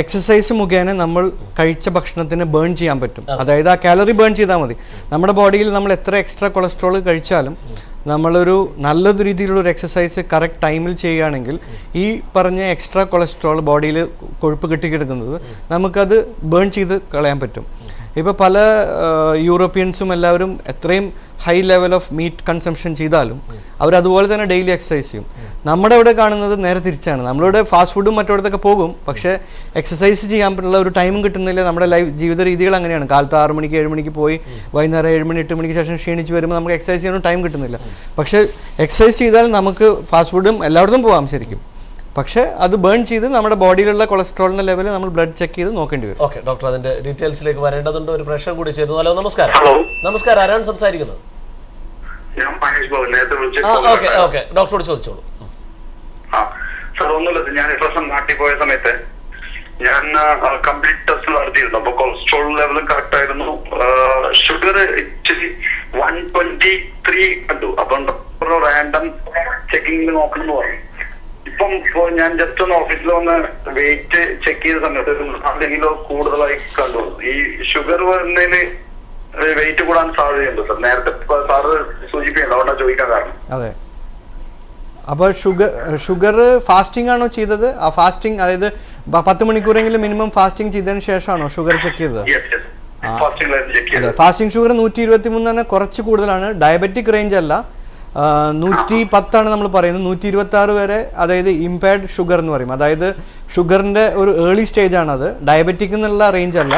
B: എക്സസൈസ് മുഖേന നമ്മൾ കഴിച്ച ഭക്ഷണത്തിന് ബേൺ ചെയ്യാൻ പറ്റും. അതായത് ആ കാലറി ബേൺ ചെയ്താൽ മതി. നമ്മുടെ ബോഡിയിൽ നമ്മൾ എത്ര എക്സ്ട്രാ കൊളസ്ട്രോൾ കഴിച്ചാലും നമ്മളൊരു നല്ലൊരു രീതിയിലുള്ള ഒരു എക്സസൈസ് കറക്റ്റ് ടൈമിൽ ചെയ്യുകയാണെങ്കിൽ ഈ പറഞ്ഞ എക്സ്ട്രാ കൊളസ്ട്രോൾ ബോഡിയിൽ കൊഴുപ്പ് കെട്ടിക്കിടക്കുന്നത് നമുക്കത് ബേൺ ചെയ്ത് കളയാൻ പറ്റും. ഇപ്പോൾ പല യൂറോപ്യൻസും എല്ലാവരും എത്രയും high level of meet consumption ചെയ്താലും അവരതുപോലെ തന്നെ ഡെയിലി എക്സസൈസ് ചെയ്യും. നമ്മുടെ ഇവിടെ കാണുന്നത് നേരെ തിരിച്ചാണ്. നമ്മളിവിടെ ഫാസ്റ്റ് ഫുഡും മറ്റോടത്തൊക്കെ പോകും, പക്ഷേ എക്സസൈസ് ചെയ്യാൻ പറ്റുള്ള ഒരു ടൈമും കിട്ടുന്നില്ല. നമ്മുടെ ജീവിത രീതികൾ അങ്ങനെയാണ്. കാലത്ത് 6 മണിക്ക് 7 മണിക്ക് പോയി വൈകുന്നേരം 7 മണി 8 മണിക്ക് ശേഷം ക്ഷീണിച്ച് വരുമ്പോൾ നമുക്ക് എക്സസൈസ് ചെയ്യാനും ടൈം കിട്ടുന്നില്ല. പക്ഷേ എക്സസൈസ് ചെയ്താൽ നമുക്ക് ഫാസ്റ്റ് ഫുഡും എല്ലായിടത്തും പോകാം ശരിക്കും. പക്ഷേ അത് ബേൺ ചെയ്ത് നമ്മുടെ ബോഡിയിലുള്ള കൊളസ്ട്രോളിന്റെ ലെവൽ നമ്മൾ ബ്ലഡ് ചെക്ക് ചെയ്ത് നോക്കേണ്ടി വരും.
A: ഓക്കെ ഡോക്ടർ, അതിന്റെ ഡീറ്റെയിൽസിലേക്ക് വരേണ്ടതുണ്ട്. ഒരു പ്രശ്നം കൂടി ചേരുന്നു. ഹലോ നമസ്കാരം. നമസ്കാരം, ആരാണ് സംസാരിക്കുന്നത്? ഓക്കെ ഓക്കെ, ഡോക്ടറോട് ചോദിച്ചോളൂ.
F: സാർ ഒന്നുമില്ല, ഞാൻ ഇപ്രാവശ്യം നാട്ടിൽ പോയ സമയത്ത് ഞാൻ കംപ്ലീറ്റ് ടെസ്റ്റ് നടത്തിയിരുന്നു. അപ്പൊ കൊളസ്ട്രോൾ ലെവലും കറക്റ്റ് ആയിരുന്നു. ഷുഗർ ഇച്ചിരി 123 കണ്ടു. അപ്പം റാൻഡം ചെക്കിംഗ് നോക്കണം പറഞ്ഞു. ഇപ്പം ഞാൻ ജസ്റ്റ് ഒന്ന് ഓഫീസിൽ വന്ന് വെയിറ്റ് ചെക്ക് ചെയ്ത സമയത്ത് 4 കിലോ കൂടുതലായി കണ്ടു. ഈ ഷുഗർ വരുന്നതിന് വെയിറ്റ് കൂടാൻ സാധ്യതയുണ്ട് സാർ? നേരത്തെ സാറ് സൂചിപ്പിക്കുന്നുണ്ട്, അതുകൊണ്ടാണ് ചോദിക്കാൻ കാരണം.
B: അതെ, അപ്പോൾ ഷുഗർ ഫാസ്റ്റിംഗ് ആണോ ചെയ്തത്? ആ ഫാസ്റ്റിംഗ്, അതായത് 10 മണിക്കൂറെങ്കിലും മിനിമം ഫാസ്റ്റിംഗ് ചെയ്തതിന് ശേഷമാണോ ഷുഗർ ചെക്ക് ചെയ്തത്? അതെ, ഫാസ്റ്റിംഗ് ഷുഗർ 123 തന്നെ കുറച്ച് കൂടുതലാണ്. ഡയബറ്റിക് റേഞ്ച് അല്ല, 110 നമ്മൾ പറയുന്നത്. 126 വരെ, അതായത് ഇംപയർഡ് ഷുഗർ എന്ന് പറയും. അതായത് ഷുഗറിന്റെ ഒരു ഏർലി സ്റ്റേജ് ആണത്, ഡയബറ്റിക് എന്നുള്ള റേഞ്ച് അല്ല.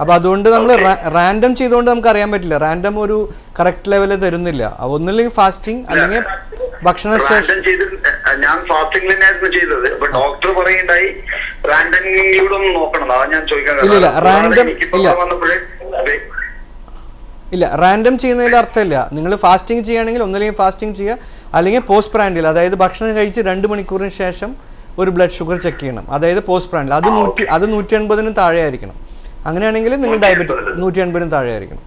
B: അപ്പോൾ അതുകൊണ്ട് നമ്മൾ റാൻഡം ചെയ്തുകൊണ്ട് നമുക്ക് അറിയാൻ പറ്റില്ല. റാൻഡം ഒരു കറക്റ്റ് ലെവലിൽ തരുന്നില്ല. ഒന്നില്ലെങ്കിൽ ഫാസ്റ്റിംഗ് അല്ലെങ്കിൽ ഭക്ഷണ ശേഷം.
F: ഞാൻ ഫാസ്റ്റിംഗ് തന്നെയായിരുന്നു ചെയ്തത്. ഡോക്ടർ പറയുണ്ടായി റാൻഡമിലൂടെ ഒന്ന് നോക്കണം. അതാണ് ഞാൻ ചോദിക്കാൻ.
B: ഇല്ല, റാൻഡം ഇല്ല, റാൻഡം ചെയ്യുന്നതിൽ അർത്ഥമില്ല. നിങ്ങൾ ഫാസ്റ്റിംഗ് ചെയ്യുകയാണെങ്കിൽ ഒന്നില്ലെങ്കിൽ ഫാസ്റ്റിംഗ് ചെയ്യുക, അല്ലെങ്കിൽ പോസ്റ്റ് പ്രാൻഡിൽ, അതായത് ഭക്ഷണം കഴിച്ച് 2 മണിക്കൂറിന് ശേഷം ഒരു ബ്ലഡ് ഷുഗർ ചെക്ക് ചെയ്യണം. അതായത് പോസ്റ്റ് പ്രാൻഡിൽ അത് 180 താഴെ ആയിരിക്കണം. അങ്ങനെയാണെങ്കിൽ നിങ്ങൾ ഡയബറ്റിക് 180 താഴെ ആയിരിക്കണം.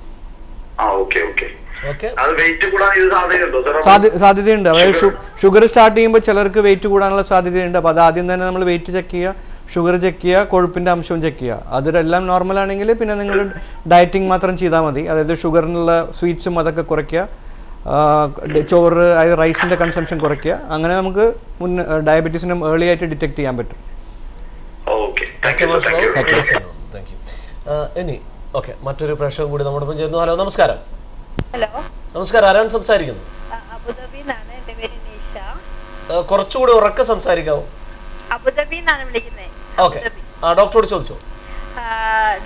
B: സാധ്യതയുണ്ട്. അതായത് ഷുഗർ സ്റ്റാർട്ട് ചെയ്യുമ്പോൾ ചിലർക്ക് വെയിറ്റ് കൂടാനുള്ള സാധ്യതയുണ്ട്. അപ്പോൾ അത് ആദ്യം തന്നെ നമ്മൾ വെയിറ്റ് ചെക്ക് ചെയ്യുക, ഷുഗർ ചെക്ക് ചെയ്യുക, കൊഴുപ്പിൻ്റെ അംശവും ചെക്ക് ചെയ്യുക. അതെല്ലാം നോർമൽ ആണെങ്കിൽ പിന്നെ നിങ്ങൾ ഡയറ്റിംഗ് മാത്രം ചെയ്താൽ മതി. അതായത് ഷുഗറിനുള്ള സ്വീറ്റ്സും അതൊക്കെ കുറയ്ക്കുക, ചോറ്, അതായത് റൈസിൻ്റെ കൺസംഷൻ കുറയ്ക്കുക. അങ്ങനെ നമുക്ക് ഡയബറ്റീസിനും ഏർലി ആയിട്ട് ഡിറ്റക്ട് ചെയ്യാൻ പറ്റും.
A: ഇനി ഓക്കെ, മറ്റൊരു പ്രശ്നം കൂടി നമ്മോടൊപ്പം ചേരുന്നു. ഹലോ നമസ്കാരം.
E: ഹലോ
A: നമസ്കാരം, ആരാണ് സംസാരിക്കുന്നത്?
E: അബുദാബിയിൽ നിന്നാണ്. എന്റെ പേര് നിഷ.
A: കുറച്ചുകൂടി ഉറക്കെ സംസാരിക്കാവോ?
E: അബുദാബിയിൽ നിന്നാണ് വിളിക്കുന്നത്.
A: ഓക്കെ, ആ ഡോക്ടറോട് ചോദിച്ചോ.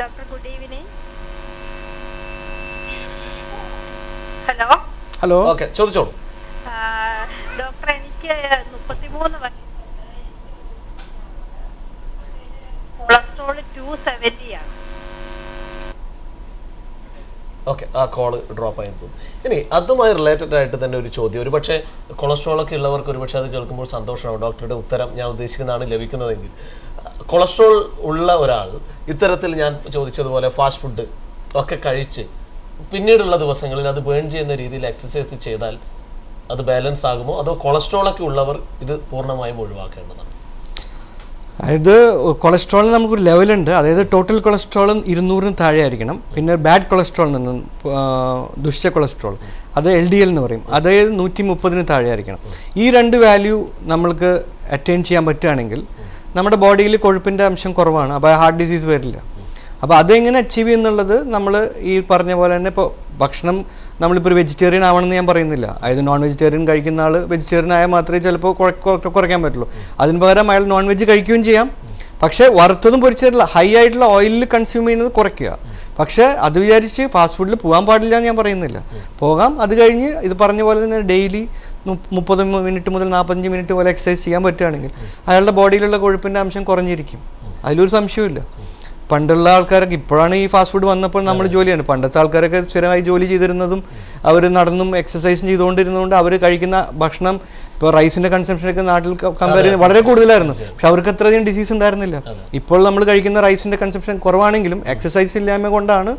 E: Doctor good evening. Hello
B: hello
A: okay, ചോദിച്ചോളൂ.
E: ഡോക്ടർ, എനിക്ക് 33 വയസ്സ്, കൊളസ്ട്രോൾ 270 ആണ്.
A: ഓക്കെ, ആ കോള് ഡ്രോപ്പ് ആയി തോന്നുന്നു. ഇനി അതുമായി റിലേറ്റഡ് ആയിട്ട് തന്നെ ഒരു ചോദ്യം. ഒരു പക്ഷേ കൊളസ്ട്രോൾ ഒക്കെ ഉള്ളവർക്ക് ഒരു പക്ഷേ അത് കേൾക്കുമ്പോൾ സന്തോഷമാവും. ഡോക്ടറുടെ ഉത്തരം ഞാൻ ഉദ്ദേശിക്കുന്നതാണ് ലഭിക്കുന്നതെങ്കിൽ, കൊളസ്ട്രോൾ ഉള്ള ഒരാൾ ഇത്തരത്തിൽ ഞാൻ ചോദിച്ചതുപോലെ ഫാസ്റ്റ് ഫുഡ് ഒക്കെ കഴിച്ച് പിന്നീടുള്ള ദിവസങ്ങളിൽ അത് ബേൺ ചെയ്യുന്ന രീതിയിൽ എക്സസൈസ് ചെയ്താൽ അത് ബാലൻസ് ആകുമോ? അതോ കൊളസ്ട്രോൾ ഒക്കെ ഉള്ളവർ ഇത് പൂർണ്ണമായും ഒഴിവാക്കേണ്ടതാണ്?
B: അതായത് കൊളസ്ട്രോളിന് നമുക്കൊരു ലെവലുണ്ട്. അതായത് ടോട്ടൽ കൊളസ്ട്രോളും 200 താഴെ ആയിരിക്കണം. പിന്നെ ബാഡ് കൊളസ്ട്രോൾ നിന്നും ദുഷ്യ കൊളസ്ട്രോൾ, അത് LDL എന്ന് പറയും, അതായത് 130 താഴെ ആയിരിക്കണം. ഈ 2 വാല്യൂ നമ്മൾക്ക് അറ്റൈൻ ചെയ്യാൻ പറ്റുകയാണെങ്കിൽ നമ്മുടെ ബോഡിയിൽ കൊഴുപ്പിൻ്റെ അംശം കുറവാണ്. അപ്പോൾ ഹാർട്ട് ഡിസീസ് വരില്ല. അപ്പോൾ അതെങ്ങനെ അച്ചീവ് ചെയ്യുന്നുള്ളത് നമ്മൾ ഈ പറഞ്ഞ പോലെ തന്നെ, ഇപ്പോൾ ഭക്ഷണം നമ്മളിപ്പോൾ ഒരു വെജിറ്റേറിയൻ ആവണമെന്ന് ഞാൻ പറയുന്നില്ല. അതായത് നോൺ വെജിറ്റേറിയൻ കഴിക്കുന്ന ആൾ വെജിറ്റേറിയൻ ആയാൽ മാത്രമേ ചിലപ്പോൾ കുറയ്ക്കാൻ പറ്റുള്ളൂ. അതിന് പകരം അയാൾ നോൺ വെജ് കഴിക്കുകയും ചെയ്യാം, പക്ഷേ വറുത്തതും പൊരിച്ചിട്ടുള്ള ഹൈ ആയിട്ടുള്ള ഓയിലിൽ കൺസ്യൂം ചെയ്യുന്നത് കുറയ്ക്കുക. പക്ഷേ അത് വിചാരിച്ച് ഫാസ്റ്റ് ഫുഡിൽ പോകാൻ പാടില്ല എന്ന് ഞാൻ പറയുന്നില്ല, പോകാം. അത് കഴിഞ്ഞ് ഇത് പറഞ്ഞ പോലെ തന്നെ ഡെയിലി 30 മിനിറ്റ് മുതൽ 45 മിനിറ്റ് പോലെ എക്സസൈസ് ചെയ്യാൻ പറ്റുകയാണെങ്കിൽ അയാളുടെ ബോഡിയിലുള്ള കൊഴുപ്പിൻ്റെ അംശം കുറഞ്ഞിരിക്കും, അതിലൊരു സംശയമില്ല. പണ്ടുള്ള ആൾക്കാരൊക്കെ, ഇപ്പോഴാണ് ഈ ഫാസ്റ്റ് ഫുഡ് വന്നപ്പോൾ നമ്മൾ ജോലിയാണ്, പണ്ടത്തെ ആൾക്കാരൊക്കെ സ്ഥിരമായി ജോലി ചെയ്തിരുന്നതും അവർ നടന്നും എക്സസൈസും ചെയ്തുകൊണ്ടിരുന്നതുകൊണ്ട് അവർ കഴിക്കുന്ന ഭക്ഷണം ഇപ്പോൾ റൈസിൻ്റെ കൺസംഷനൊക്കെ നാട്ടിൽ കമ്പയർ ചെയ്യുന്നത് വളരെ കൂടുതലായിരുന്നു. പക്ഷെ അവർക്ക് അത്രയധികം ഡിസീസ് ഉണ്ടായിരുന്നില്ല. ഇപ്പോൾ നമ്മൾ കഴിക്കുന്ന റൈസിൻ്റെ കൺസംഷൻ കുറവാണെങ്കിലും എക്സസൈസ് ഇല്ലായ്മ കൊണ്ടാണ്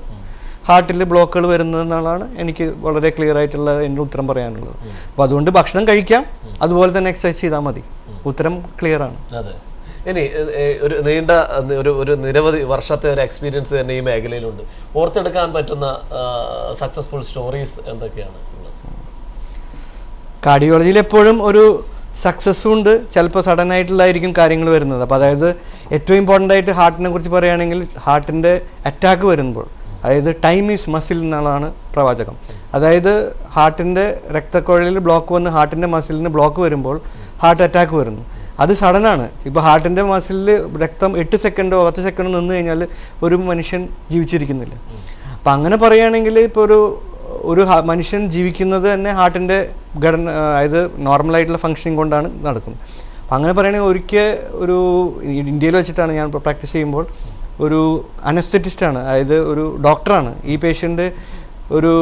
B: ഹാർട്ടിൽ ബ്ലോക്കുകൾ വരുന്നതെന്നുള്ളതാണ് എനിക്ക് വളരെ ക്ലിയർ ആയിട്ടുള്ള എൻ്റെ ഉത്തരം പറയാനുള്ളത്. അപ്പോൾ അതുകൊണ്ട് ഭക്ഷണം കഴിക്കാം, അതുപോലെ തന്നെ എക്സസൈസ് ചെയ്താൽ മതി. ഉത്തരം ക്ലിയർ ആണ്.
A: അതെ. ഇനി ഒരു നീണ്ട ഒരു നിരവധി വർഷത്തെ ഒരു എക്സ്പീരിയൻസ് തന്നെ ഈ മേഖലയിലുണ്ട്. ഓർത്തെടുക്കാൻ പറ്റുന്ന സക്സസ്ഫുൾ സ്റ്റോറീസ് എന്തൊക്കെയാണ്?
B: കാർഡിയോളജിയിൽ എപ്പോഴും ഒരു സക്സസ്സും ഉണ്ട്, ചിലപ്പോൾ സഡൻ ആയിട്ടുള്ളതായിരിക്കും കാര്യങ്ങൾ വരുന്നത്. അപ്പോൾ അതായത് ഏറ്റവും ഇമ്പോർട്ടൻ്റ് ആയിട്ട് ഹാർട്ടിനെ കുറിച്ച് പറയുകയാണെങ്കിൽ ഹാർട്ടിൻ്റെ അറ്റാക്ക് വരുമ്പോൾ, അതായത് ടൈം ഈസ് മസിൽ എന്നുള്ളതാണ് പ്രവാചകം. അതായത് ഹാർട്ടിൻ്റെ രക്തക്കുഴലിൽ ബ്ലോക്ക് വന്ന് ഹാർട്ടിൻ്റെ മസിലിന് ബ്ലോക്ക് വരുമ്പോൾ ഹാർട്ട് അറ്റാക്ക് വരുന്നു. അത് സഡനാണ്. ഇപ്പോൾ ഹാർട്ടിൻ്റെ മസിലിൽ രക്തം 8 സെക്കൻഡോ 10 സെക്കൻഡോ നിന്ന് കഴിഞ്ഞാൽ ഒരു മനുഷ്യൻ ജീവിച്ചിരിക്കുന്നില്ല. അപ്പം അങ്ങനെ പറയുകയാണെങ്കിൽ ഇപ്പോൾ ഒരു മനുഷ്യൻ ജീവിക്കുന്നത് തന്നെ ഹാർട്ടിൻ്റെ ഘടന, അതായത് നോർമലായിട്ടുള്ള ഫങ്ഷനിങ് കൊണ്ടാണ് നടക്കുന്നത്. അപ്പം അങ്ങനെ പറയുകയാണെങ്കിൽ ഒരു ഇന്ത്യയിൽ വെച്ചിട്ടാണ് ഞാൻ പ്രാക്ടീസ് ചെയ്യുമ്പോൾ ഒരു അനസ്തെറ്റിസ്റ്റാണ്, അതായത് ഒരു ഡോക്ടറാണ്. ഈ പേഷ്യൻ്റ് ഒരു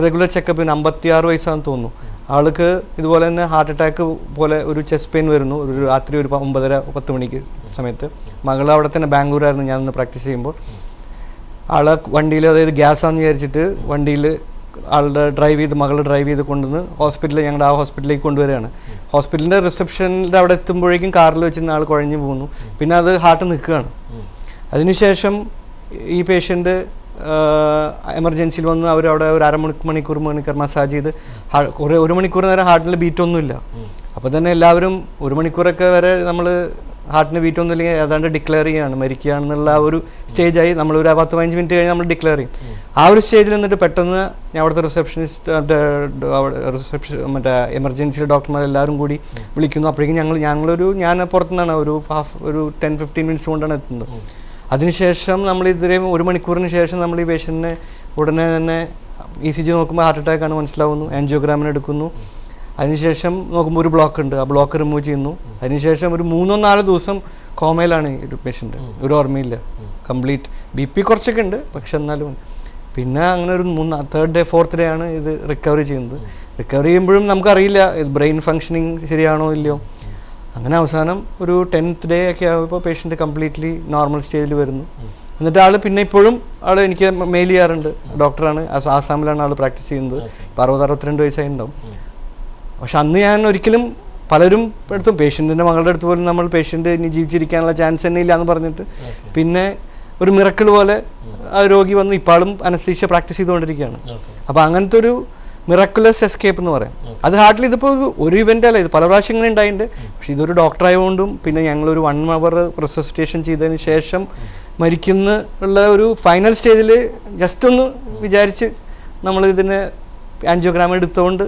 B: റെഗുലർ ചെക്കപ്പിന് 56 വയസ്സാണെന്ന് തോന്നുന്നു. ആൾക്ക് ഇതുപോലെ തന്നെ ഹാർട്ട് അറ്റാക്ക് പോലെ ഒരു ചെസ്റ്റ് പെയിൻ വരുന്നു. ഒരു രാത്രി ഒരു 9:30-10 മണിക്ക് സമയത്ത്. മകൾ അവിടെ തന്നെ ബാംഗ്ലൂരായിരുന്നു ഞാനൊന്ന് പ്രാക്ടീസ് ചെയ്യുമ്പോൾ. ആളെ വണ്ടിയിൽ, അതായത് ഗ്യാസാന്ന് വിചാരിച്ചിട്ട് വണ്ടിയിൽ ആളുടെ മകൾ ഡ്രൈവ് ചെയ്ത് കൊണ്ടുവന്ന് ഹോസ്പിറ്റലിൽ, ഞങ്ങളുടെ ആ ഹോസ്പിറ്റലിലേക്ക് കൊണ്ടുവരികയാണ്. ഹോസ്പിറ്റലിൻ്റെ റിസപ്ഷനിൽ അവിടെ എത്തുമ്പോഴേക്കും കാറിൽ വെച്ചിരുന്ന ആൾ കുഴഞ്ഞു പോകുന്നു. പിന്നെ അത് ഹാർട്ട് നിൽക്കുകയാണ്. അതിനുശേഷം ഈ പേഷ്യൻ്റ് എമർജൻസിയിൽ വന്ന് അവരവിടെ ഒരു അരമണിക്കൂർ മസാജ് ചെയ്ത് ഒരു മണിക്കൂർ നേരം ഹാർട്ടിൽ ബീറ്റൊന്നുമില്ല. അപ്പോൾ തന്നെ എല്ലാവരും 1 മണിക്കൂറൊക്കെ വരെ നമ്മൾ ഹാർട്ടിന് ബീറ്റൊന്നും ഇല്ലെങ്കിൽ ഏതാണ്ട് ഡിക്ലെയർ ചെയ്യുകയാണ്, മരിക്കുകയാണെന്നുള്ള ആ ഒരു സ്റ്റേജായി. നമ്മളൊരു 10-15 മിനിറ്റ് കഴിഞ്ഞ് നമ്മൾ ഡിക്ലെയർ ചെയ്യും. ആ ഒരു സ്റ്റേജിൽ നിന്നിട്ട് പെട്ടെന്ന് ഞാൻ അവിടുത്തെ റിസപ്ഷനിസ്റ്റ് മറ്റേ എമർജൻസിയിലെ ഡോക്ടർമാരെല്ലാവരും കൂടി വിളിക്കുന്നു. അപ്പോഴേക്കും ഞാൻ പുറത്തുനിന്നാണ് ഒരു 10-15 മിനിറ്റ്സ് കൊണ്ടാണ് എത്തുന്നത്. അതിനുശേഷം നമ്മൾ ഇത്രയും 1 മണിക്കൂറിന് ശേഷം നമ്മൾ ഈ പേഷ്യൻറ്റിനെ ഉടനെ തന്നെ ECG നോക്കുമ്പോൾ ഹാർട്ട് അറ്റാക്കാണ് മനസ്സിലാവുന്നു. ആൻജിയോഗ്രാമിന് എടുക്കുന്നു. അതിനുശേഷം നോക്കുമ്പോൾ ഒരു ബ്ലോക്ക് ഉണ്ട്, ആ ബ്ലോക്ക് റിമൂവ് ചെയ്യുന്നു. അതിനുശേഷം ഒരു 3-4 ദിവസം കോമയിലാണ് ഒരു പേഷ്യൻ്റ്, ഒരു ഓർമ്മയില്ല, കംപ്ലീറ്റ്. BP കുറച്ചൊക്കെ ഉണ്ട്, പക്ഷെ എന്നാലും. പിന്നെ അങ്ങനെ ഒരു 3rd day 4th day ആണ് ഇത് റിക്കവറി ചെയ്യുന്നത്. റിക്കവറി ചെയ്യുമ്പോഴും നമുക്കറിയില്ല ഇത് ബ്രെയിൻ ഫങ്ഷനിങ് ശരിയാണോ ഇല്ലയോ. അങ്ങനെ അവസാനം ഒരു 10th day ഒക്കെ ആകുമ്പോൾ പേഷ്യൻ്റ് കംപ്ലീറ്റ്ലി നോർമൽ സ്റ്റേജിൽ വരുന്നു. എന്നിട്ട് ആൾ പിന്നെ ഇപ്പോഴും എനിക്ക് മെയിൽ ചെയ്യാറുണ്ട്. ഡോക്ടറാണ്, ആസാമിലാണ് ആൾ പ്രാക്ടീസ് ചെയ്യുന്നത്. ഇപ്പോൾ 60-62 വയസ്സായിട്ടുണ്ടാവും. പക്ഷെ അന്ന് ഞാൻ ഒരിക്കലും പലരും എടുത്തും പേഷ്യൻറ്റിൻ്റെ മകളുടെ അടുത്ത് പോലും നമ്മൾ പേഷ്യൻ്റ് ഇനി ജീവിച്ചിരിക്കാനുള്ള ചാൻസ് തന്നെ ഇല്ല എന്ന് പറഞ്ഞിട്ട് പിന്നെ ഒരു മിറക്കിൾ പോലെ ആ രോഗി വന്ന് ഇപ്പോഴും അനസ്തീഷ്യ പ്രാക്ടീസ് ചെയ്തുകൊണ്ടിരിക്കുകയാണ്. അപ്പോൾ അങ്ങനത്തെ ഒരു മിറക്കുലസ് എസ്കേപ്പ് എന്ന് പറയാം. അത് ഹാർട്ടിൽ ഇതിപ്പോൾ ഒരു ഇവൻ്റ് അല്ല, ഇത് പല പ്രാവശ്യം ഇങ്ങനെ ഉണ്ടായിട്ടുണ്ട്. പക്ഷെ ഇതൊരു ഡോക്ടറായതുകൊണ്ടും പിന്നെ ഞങ്ങളൊരു 1 hour റിസസിറ്റേഷൻ ചെയ്തതിന് ശേഷം ഉള്ള ഒരു ഫൈനൽ സ്റ്റേജിൽ ജസ്റ്റ് ഒന്ന് വിചാരിച്ച് നമ്മൾ ഇതിനെ ആൻജിയോഗ്രാം എടുത്തുകൊണ്ട്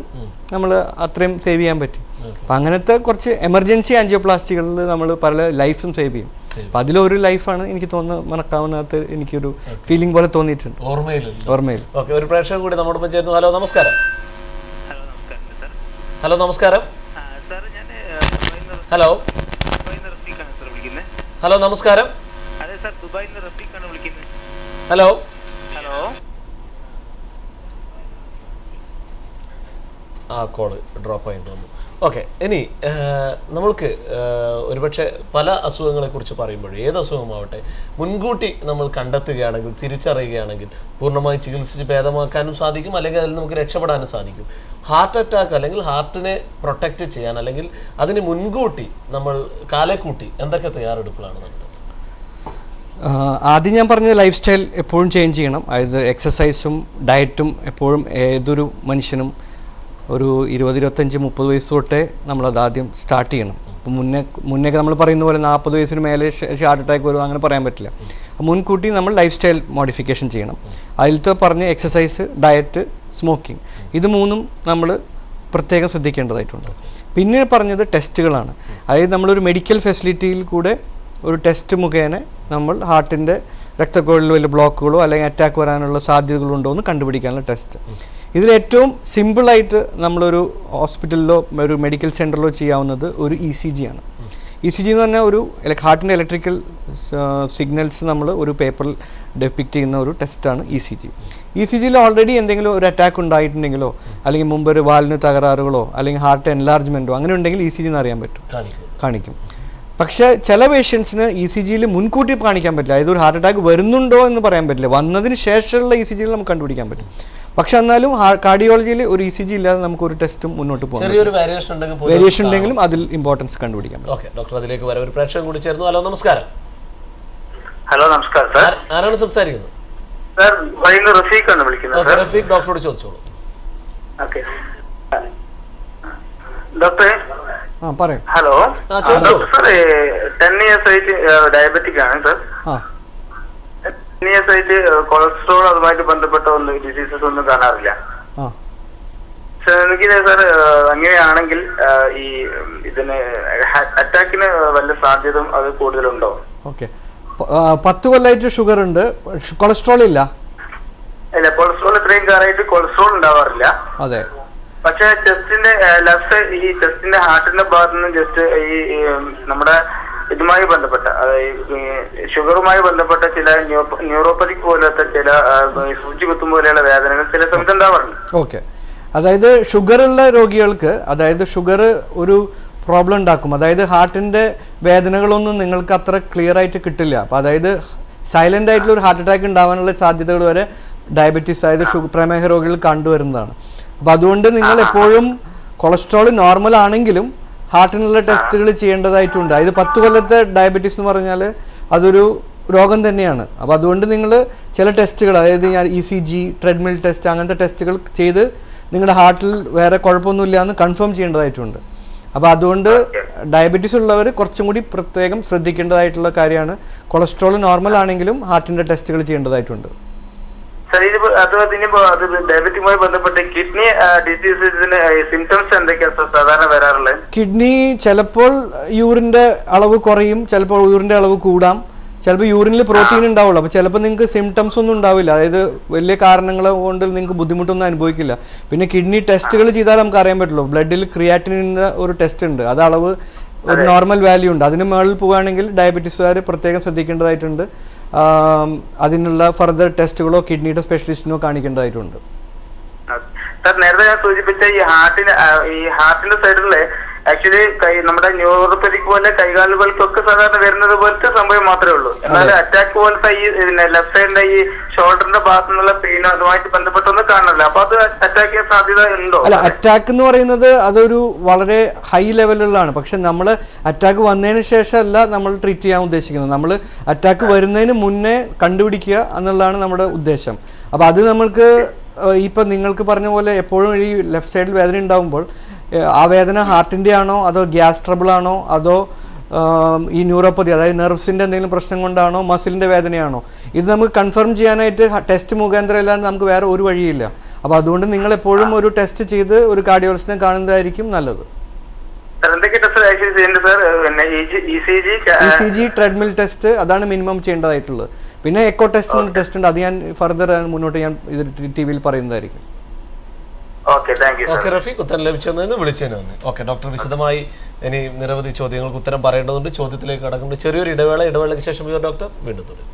B: നമ്മൾ അത്രയും സേവ് ചെയ്യാൻ പറ്റും. അപ്പം അങ്ങനത്തെ കുറച്ച് എമർജൻസി ആൻജിയോപ്ലാസ്റ്റികളിൽ നമ്മൾ പല ലൈഫ്സും സേവ് ചെയ്യും. അപ്പം അതിലൊരു ലൈഫാണ് എനിക്ക് തോന്നുന്നത് മറക്കാവുന്നതിനകത്ത് എനിക്കൊരു ഫീലിംഗ് പോലെ തോന്നിയിട്ടുണ്ട്. ഓർമ്മയിൽ.
A: ഓക്കെ, ഒരു പ്രേക്ഷകൻ കൂടി നമ്മോടൊപ്പം ചേരുന്നു. ഹലോ നമസ്കാരം. ഹലോ നമസ്കാരം. ഹലോ ഹലോ നമസ്കാരം. ഹലോ ആ കോള് ഡ്രോപ്പ് ആയി തോന്നുന്നു. ഓക്കെ, ഇനി നമ്മൾക്ക് ഒരുപക്ഷെ പല അസുഖങ്ങളെക്കുറിച്ച് പറയുമ്പോൾ ഏത് അസുഖമാവട്ടെ മുൻകൂട്ടി നമ്മൾ കണ്ടെത്തുകയാണെങ്കിൽ, തിരിച്ചറിയുകയാണെങ്കിൽ പൂർണ്ണമായി ചികിത്സിച്ച് ഭേദമാക്കാനും സാധിക്കും, അല്ലെങ്കിൽ അതിൽ നമുക്ക് രക്ഷപ്പെടാനും സാധിക്കും. ഹാർട്ട് അറ്റാക്ക് അല്ലെങ്കിൽ ഹാർട്ടിനെ പ്രൊട്ടക്റ്റ് ചെയ്യാൻ അല്ലെങ്കിൽ അതിന് മുൻകൂട്ടി നമ്മൾ കാലേക്കൂട്ടി എന്തൊക്കെ തയ്യാറെടുപ്പുകളാണ് നടത്തുന്നത്?
B: ആദ്യം ഞാൻ പറഞ്ഞ ലൈഫ് സ്റ്റൈൽ എപ്പോഴും ചേഞ്ച് ചെയ്യണം. അതായത് എക്സസൈസും ഡയറ്റും എപ്പോഴും ഏതൊരു മനുഷ്യനും ഒരു 20-25-30 വയസ്സ് തൊട്ടേ നമ്മളത് ആദ്യം സ്റ്റാർട്ട് ചെയ്യണം. ഇപ്പം മുന്നേ നമ്മൾ പറയുന്ന പോലെ 40 വയസ്സിന് മേലെ ഹാർട്ട് അറ്റാക്ക് വരും അങ്ങനെ പറയാൻ പറ്റില്ല. മുൻകൂട്ടി നമ്മൾ ലൈഫ് സ്റ്റൈൽ മോഡിഫിക്കേഷൻ ചെയ്യണം. അതിലത്തെ പറഞ്ഞ എക്സസൈസ്, ഡയറ്റ്, സ്മോക്കിംഗ്, ഇത് 3ഉം നമ്മൾ പ്രത്യേകം ശ്രദ്ധിക്കേണ്ടതായിട്ടുണ്ട്. പിന്നെ പറഞ്ഞത് ടെസ്റ്റുകളാണ്. അതായത് നമ്മളൊരു മെഡിക്കൽ ഫെസിലിറ്റിയിൽ കൂടെ ഒരു ടെസ്റ്റ് മുഖേന നമ്മൾ ഹാർട്ടിൻ്റെ രക്തക്കുഴലിൽ വലിയ ബ്ലോക്കുകളോ അല്ലെങ്കിൽ അറ്റാക്ക് വരാനുള്ള സാധ്യതകളുണ്ടോ എന്ന് കണ്ടുപിടിക്കാനുള്ള ടെസ്റ്റ്. ഇതിലേറ്റവും സിമ്പിളായിട്ട് നമ്മളൊരു ഹോസ്പിറ്റലിലോ ഒരു മെഡിക്കൽ സെൻറ്ററിലോ ചെയ്യാവുന്നത് ഒരു ECG ആണ്. ECG എന്ന് പറഞ്ഞാൽ ഒരു ഹാർട്ടിൻ്റെ ഇലക്ട്രിക്കൽ സിഗ്നൽസ് നമ്മൾ ഒരു പേപ്പറിൽ ഡെപ്പിക്റ്റ് ചെയ്യുന്ന ഒരു ടെസ്റ്റാണ് ECG. ECGയിൽ ഓൾറെഡി എന്തെങ്കിലും ഒരു അറ്റാക്ക് ഉണ്ടായിട്ടുണ്ടെങ്കിലോ അല്ലെങ്കിൽ മുമ്പ് ഒരു വാലിന് തകരാറുകളോ അല്ലെങ്കിൽ ഹാർട്ട് എൻലാർജ്മെൻറ്റോ അങ്ങനെ ഉണ്ടെങ്കിൽ ECG എന്ന് അറിയാൻ പറ്റും, കാണിക്കും. പക്ഷേ ചില പേഷ്യൻസിന് ECGയിൽ മുൻകൂട്ടി കാണിക്കാൻ പറ്റില്ല. അതായത് ഒരു ഹാർട്ട് അറ്റാക്ക് വരുന്നുണ്ടോ എന്ന് പറയാൻ പറ്റില്ല, വന്നതിന് ശേഷമുള്ള ECGയിൽ നമുക്ക് കണ്ടുപിടിക്കാൻ പറ്റും. പക്ഷെ എന്നാലും കാർഡിയോളജിയിൽ ഒരു ECG ഇല്ലാതെ നമുക്ക് ഒരു ടെസ്റ്റും മുന്നോട്ട് പോകാം. വേരിയേഷൻ ഉണ്ടെങ്കിലും അതിൽ ഇമ്പോർട്ടൻസ് കണ്ടുപിടിക്കാം.
A: ഡോക്ടർ അതിലേക്ക് വരെ ഒരു പ്രേക്ഷകൻ കൂടി ചേർന്നു. ഹലോ നമസ്കാരം.
C: ഹലോ നമസ്കാരം സാർ.
A: ആരാണ് സംസാരിക്കുന്നത്?
C: സാർ റഫീഖ് ആണ് വിളിക്കുന്നത്.
A: റഫീഖ് ഡോക്ടറോട് ചോദിച്ചോളൂ.
C: Okay doctor.
B: പറയൂ.
C: ഹലോ സാർ, 10 years ആയിട്ട് ഡയബറ്റിക് ആണ് സാർ. 10 years ആയിട്ട് കൊളസ്ട്രോൾ അതുമായിട്ട് ബന്ധപ്പെട്ട ഡിസീസസ് ഒന്നും കാണാറില്ല. എനിക്ക് സാർ അങ്ങനെയാണെങ്കിൽ ഈ ഇതിന് അറ്റാക്കിന് വല്ല സാധ്യത അത് കൂടുതലുണ്ടോ?
B: ഓക്കെ, 10 കൊല്ലമായിട്ട് ഷുഗർ ഉണ്ട്, കൊളസ്ട്രോൾ ഇല്ല?
C: ഇല്ല, കൊളസ്ട്രോൾ ഇത്രയും കാലമായിട്ട് കൊളസ്ട്രോൾ ഉണ്ടാവാറില്ല.
B: അതെ. പക്ഷെ
C: ചെസ്റ്റിന്റെ ലെഫ്റ്റ് ഈ ചെസ്റ്റിന്റെ ഹാർട്ടിന്റെ ഭാഗത്ത് നിന്ന് ജസ്റ്റ് ഈ നമ്മുടെ ഇതുമായി ബന്ധപ്പെട്ട ഷുഗറുമായി ബന്ധപ്പെട്ട ചില ന്യൂറോപ്പതിക് പോലത്തെ ചില സൂചി കുത്തും പോലെയുള്ള വേദനകൾ ചില സമയത്ത് ഉണ്ടാവാറുണ്ട്.
B: ഓക്കെ, അതായത് ഷുഗറുള്ള രോഗികൾക്ക്, അതായത് ഷുഗർ ഒരു പ്രോബ്ലം ഉണ്ടാക്കും. അതായത് ഹാർട്ടിൻ്റെ വേദനകളൊന്നും നിങ്ങൾക്ക് അത്ര ക്ലിയർ ആയിട്ട് കിട്ടില്ല. അപ്പോൾ അതായത് സൈലൻ്റ് ആയിട്ടുള്ള ഒരു ഹാർട്ട് അറ്റാക്ക് ഉണ്ടാവാനുള്ള സാധ്യതകൾ വരെ ഡയബറ്റീസ്, അതായത് പ്രമേഹ രോഗികൾ കണ്ടുവരുന്നതാണ്. അപ്പോൾ അതുകൊണ്ട് നിങ്ങൾ എപ്പോഴും കൊളസ്ട്രോൾ നോർമൽ ആണെങ്കിലും ഹാർട്ടിനുള്ള ടെസ്റ്റുകൾ ചെയ്യേണ്ടതായിട്ടുണ്ട്. അതായത് 10 കൊല്ലത്തെ ഡയബറ്റീസ് എന്ന് പറഞ്ഞാൽ അതൊരു രോഗം തന്നെയാണ്. അപ്പോൾ അതുകൊണ്ട് നിങ്ങൾ ചില ടെസ്റ്റുകൾ, അതായത് ഞാൻ ECG, ട്രെഡ്മിൽ ടെസ്റ്റ്, അങ്ങനത്തെ ടെസ്റ്റുകൾ ചെയ്ത് നിങ്ങളുടെ ഹാർട്ടിൽ വേറെ കുഴപ്പമൊന്നുമില്ല എന്ന് കൺഫേം ചെയ്യേണ്ടതായിട്ടുണ്ട്. അപ്പോൾ അതുകൊണ്ട് ഡയബറ്റീസ് ഉള്ളവർ കുറച്ചും കൂടി പ്രത്യേകം ശ്രദ്ധിക്കേണ്ടതായിട്ടുള്ള കാര്യമാണ്. കൊളസ്ട്രോൾ നോർമൽ ആണെങ്കിലും ഹാർട്ടിൻ്റെ ടെസ്റ്റുകൾ ചെയ്യേണ്ടതായിട്ടുണ്ട്.
C: ഡയബറ്റിക്കുമായി ബന്ധപ്പെട്ട് കിഡ്നി ഡിസീസിന് സിംറ്റംസ് എന്തൊക്കെയാണ് സാധാരണ വരാറുള്ളത്?
B: കിഡ്നി ചിലപ്പോൾ യൂറിൻ്റെ അളവ് കുറയും, ചിലപ്പോൾ യൂറിൻ്റെ അളവ് കൂടാം, ചിലപ്പോൾ യൂറിനിൽ പ്രോട്ടീൻ ഉണ്ടാവുള്ളൂ. അപ്പോൾ ചിലപ്പോൾ നിങ്ങൾക്ക് സിംറ്റംസ് ഒന്നും ഉണ്ടാവില്ല, അതായത് വലിയ കാരണങ്ങൾ കൊണ്ട് നിങ്ങൾക്ക് ബുദ്ധിമുട്ടൊന്നും അനുഭവിക്കില്ല. പിന്നെ കിഡ്നി ടെസ്റ്റുകൾ ചെയ്താൽ നമുക്ക് അറിയാൻ പറ്റുള്ളൂ. ബ്ലഡിൽ ക്രിയാറ്റിനിൻ്റെ ഒരു ടെസ്റ്റ് ഉണ്ട്, അത് അളവ് ഒരു നോർമൽ വാല്യൂ ഉണ്ട്. അതിന് മുകളിൽ പോവുകയാണെങ്കിൽ ഡയബറ്റീസുകാർ പ്രത്യേകം ശ്രദ്ധിക്കേണ്ടതായിട്ടുണ്ട്. അതിനുള്ള ഫർദർ ടെസ്റ്റുകളോ കിഡ്നിയുടെ സ്പെഷ്യലിസ്റ്റിനോ കാണിക്കേണ്ടതായിട്ടുണ്ട്.
C: സാർ, നേരത്തെ ഞാൻ സൂചിപ്പിച്ച ഈ ഹാർട്ടിന്റെ സൈഡിലെ ആക്ച്വലി നമ്മുടെ ന്യൂറോപ്പതിക് പോലെ കൈകാലുകൾക്കൊക്കെ സാധാരണ വരുന്നത് പോലത്തെ സംഭവം മാത്രമേ ഉള്ളൂ. എന്നാൽ അറ്റാക്ക് പോലത്തെ ഈ ലെഫ്റ്റ് സൈഡിന്റെ ഈ ഷോൾഡറിന്റെ ഭാഗത്തു നിന്നുള്ള പെയിൻ അതുമായിട്ട് ബന്ധപ്പെട്ടൊന്നും കാണുന്നില്ല. അപ്പൊ അത് അറ്റാക്ക് ചെയ്യാൻ സാധ്യത ഉണ്ടോ?
B: അല്ല, അറ്റാക്ക് എന്ന് പറയുന്നത് അതൊരു വളരെ ഹൈ ലെവലുള്ളതാണ്. പക്ഷെ നമ്മൾ അറ്റാക്ക് വന്നതിന് ശേഷമല്ല നമ്മൾ ട്രീറ്റ് ചെയ്യാൻ ഉദ്ദേശിക്കുന്നത്. നമ്മൾ അറ്റാക്ക് വരുന്നതിന് മുന്നേ കണ്ടുപിടിക്കുക എന്നുള്ളതാണ് നമ്മുടെ ഉദ്ദേശം. അപ്പോൾ അത് നമ്മൾക്ക് ഇപ്പം നിങ്ങൾക്ക് പറഞ്ഞ പോലെ എപ്പോഴും ഈ ലെഫ്റ്റ് സൈഡിൽ വേദന ഉണ്ടാകുമ്പോൾ ആ വേദന ഹാർട്ടിൻ്റെ ആണോ അതോ ഗ്യാസ് ട്രബിൾ ആണോ അതോ ഈ ന്യൂറോപ്പതി, അതായത് നെർവ്സിൻ്റെ എന്തെങ്കിലും പ്രശ്നം കൊണ്ടാണോ മസിലിൻ്റെ വേദനയാണോ, ഇത് നമുക്ക് കൺഫേം ചെയ്യാനായിട്ട് ടെസ്റ്റ് മുഖാന്തരം അല്ലാണ്ട് നമുക്ക് വേറെ ഒരു വഴിയില്ല. അപ്പോൾ അതുകൊണ്ട് നിങ്ങൾ എപ്പോഴും ഒരു ടെസ്റ്റ് ചെയ്ത് ഒരു കാർഡിയോളജിസ്റ്റിനെ കാണുന്നതായിരിക്കും നല്ലത്. ECG, ട്രെഡ്മിൽ ടെസ്റ്റ്, അതാണ് മിനിമം ചെയ്യേണ്ടതായിട്ടുള്ളത്. പിന്നെ എക്കോ ടെസ്റ്റ് ഉണ്ട്, അത് ഞാൻ ഫർദർ മുന്നോട്ട് ഞാൻ ഇത് TV-യിൽ പറയുന്നതായിരിക്കും.
A: ഓക്കെ റഫീഖ്, ഉത്തരം ലഭിച്ചതെന്ന് വിളിച്ചതിന് നന്ദി. ഓക്കെ ഡോക്ടർ, വിശദമായി ഇനി നിരവധി ചോദ്യങ്ങൾക്ക് ഉത്തരം പറയേണ്ടതുണ്ട്. ചോദ്യത്തിലേക്ക് കടക്കുമ്പോൾ ചെറിയൊരു ഇടവേളയ്ക്ക് ശേഷം ഡോക്ടർ വീണ്ടും തുടരും.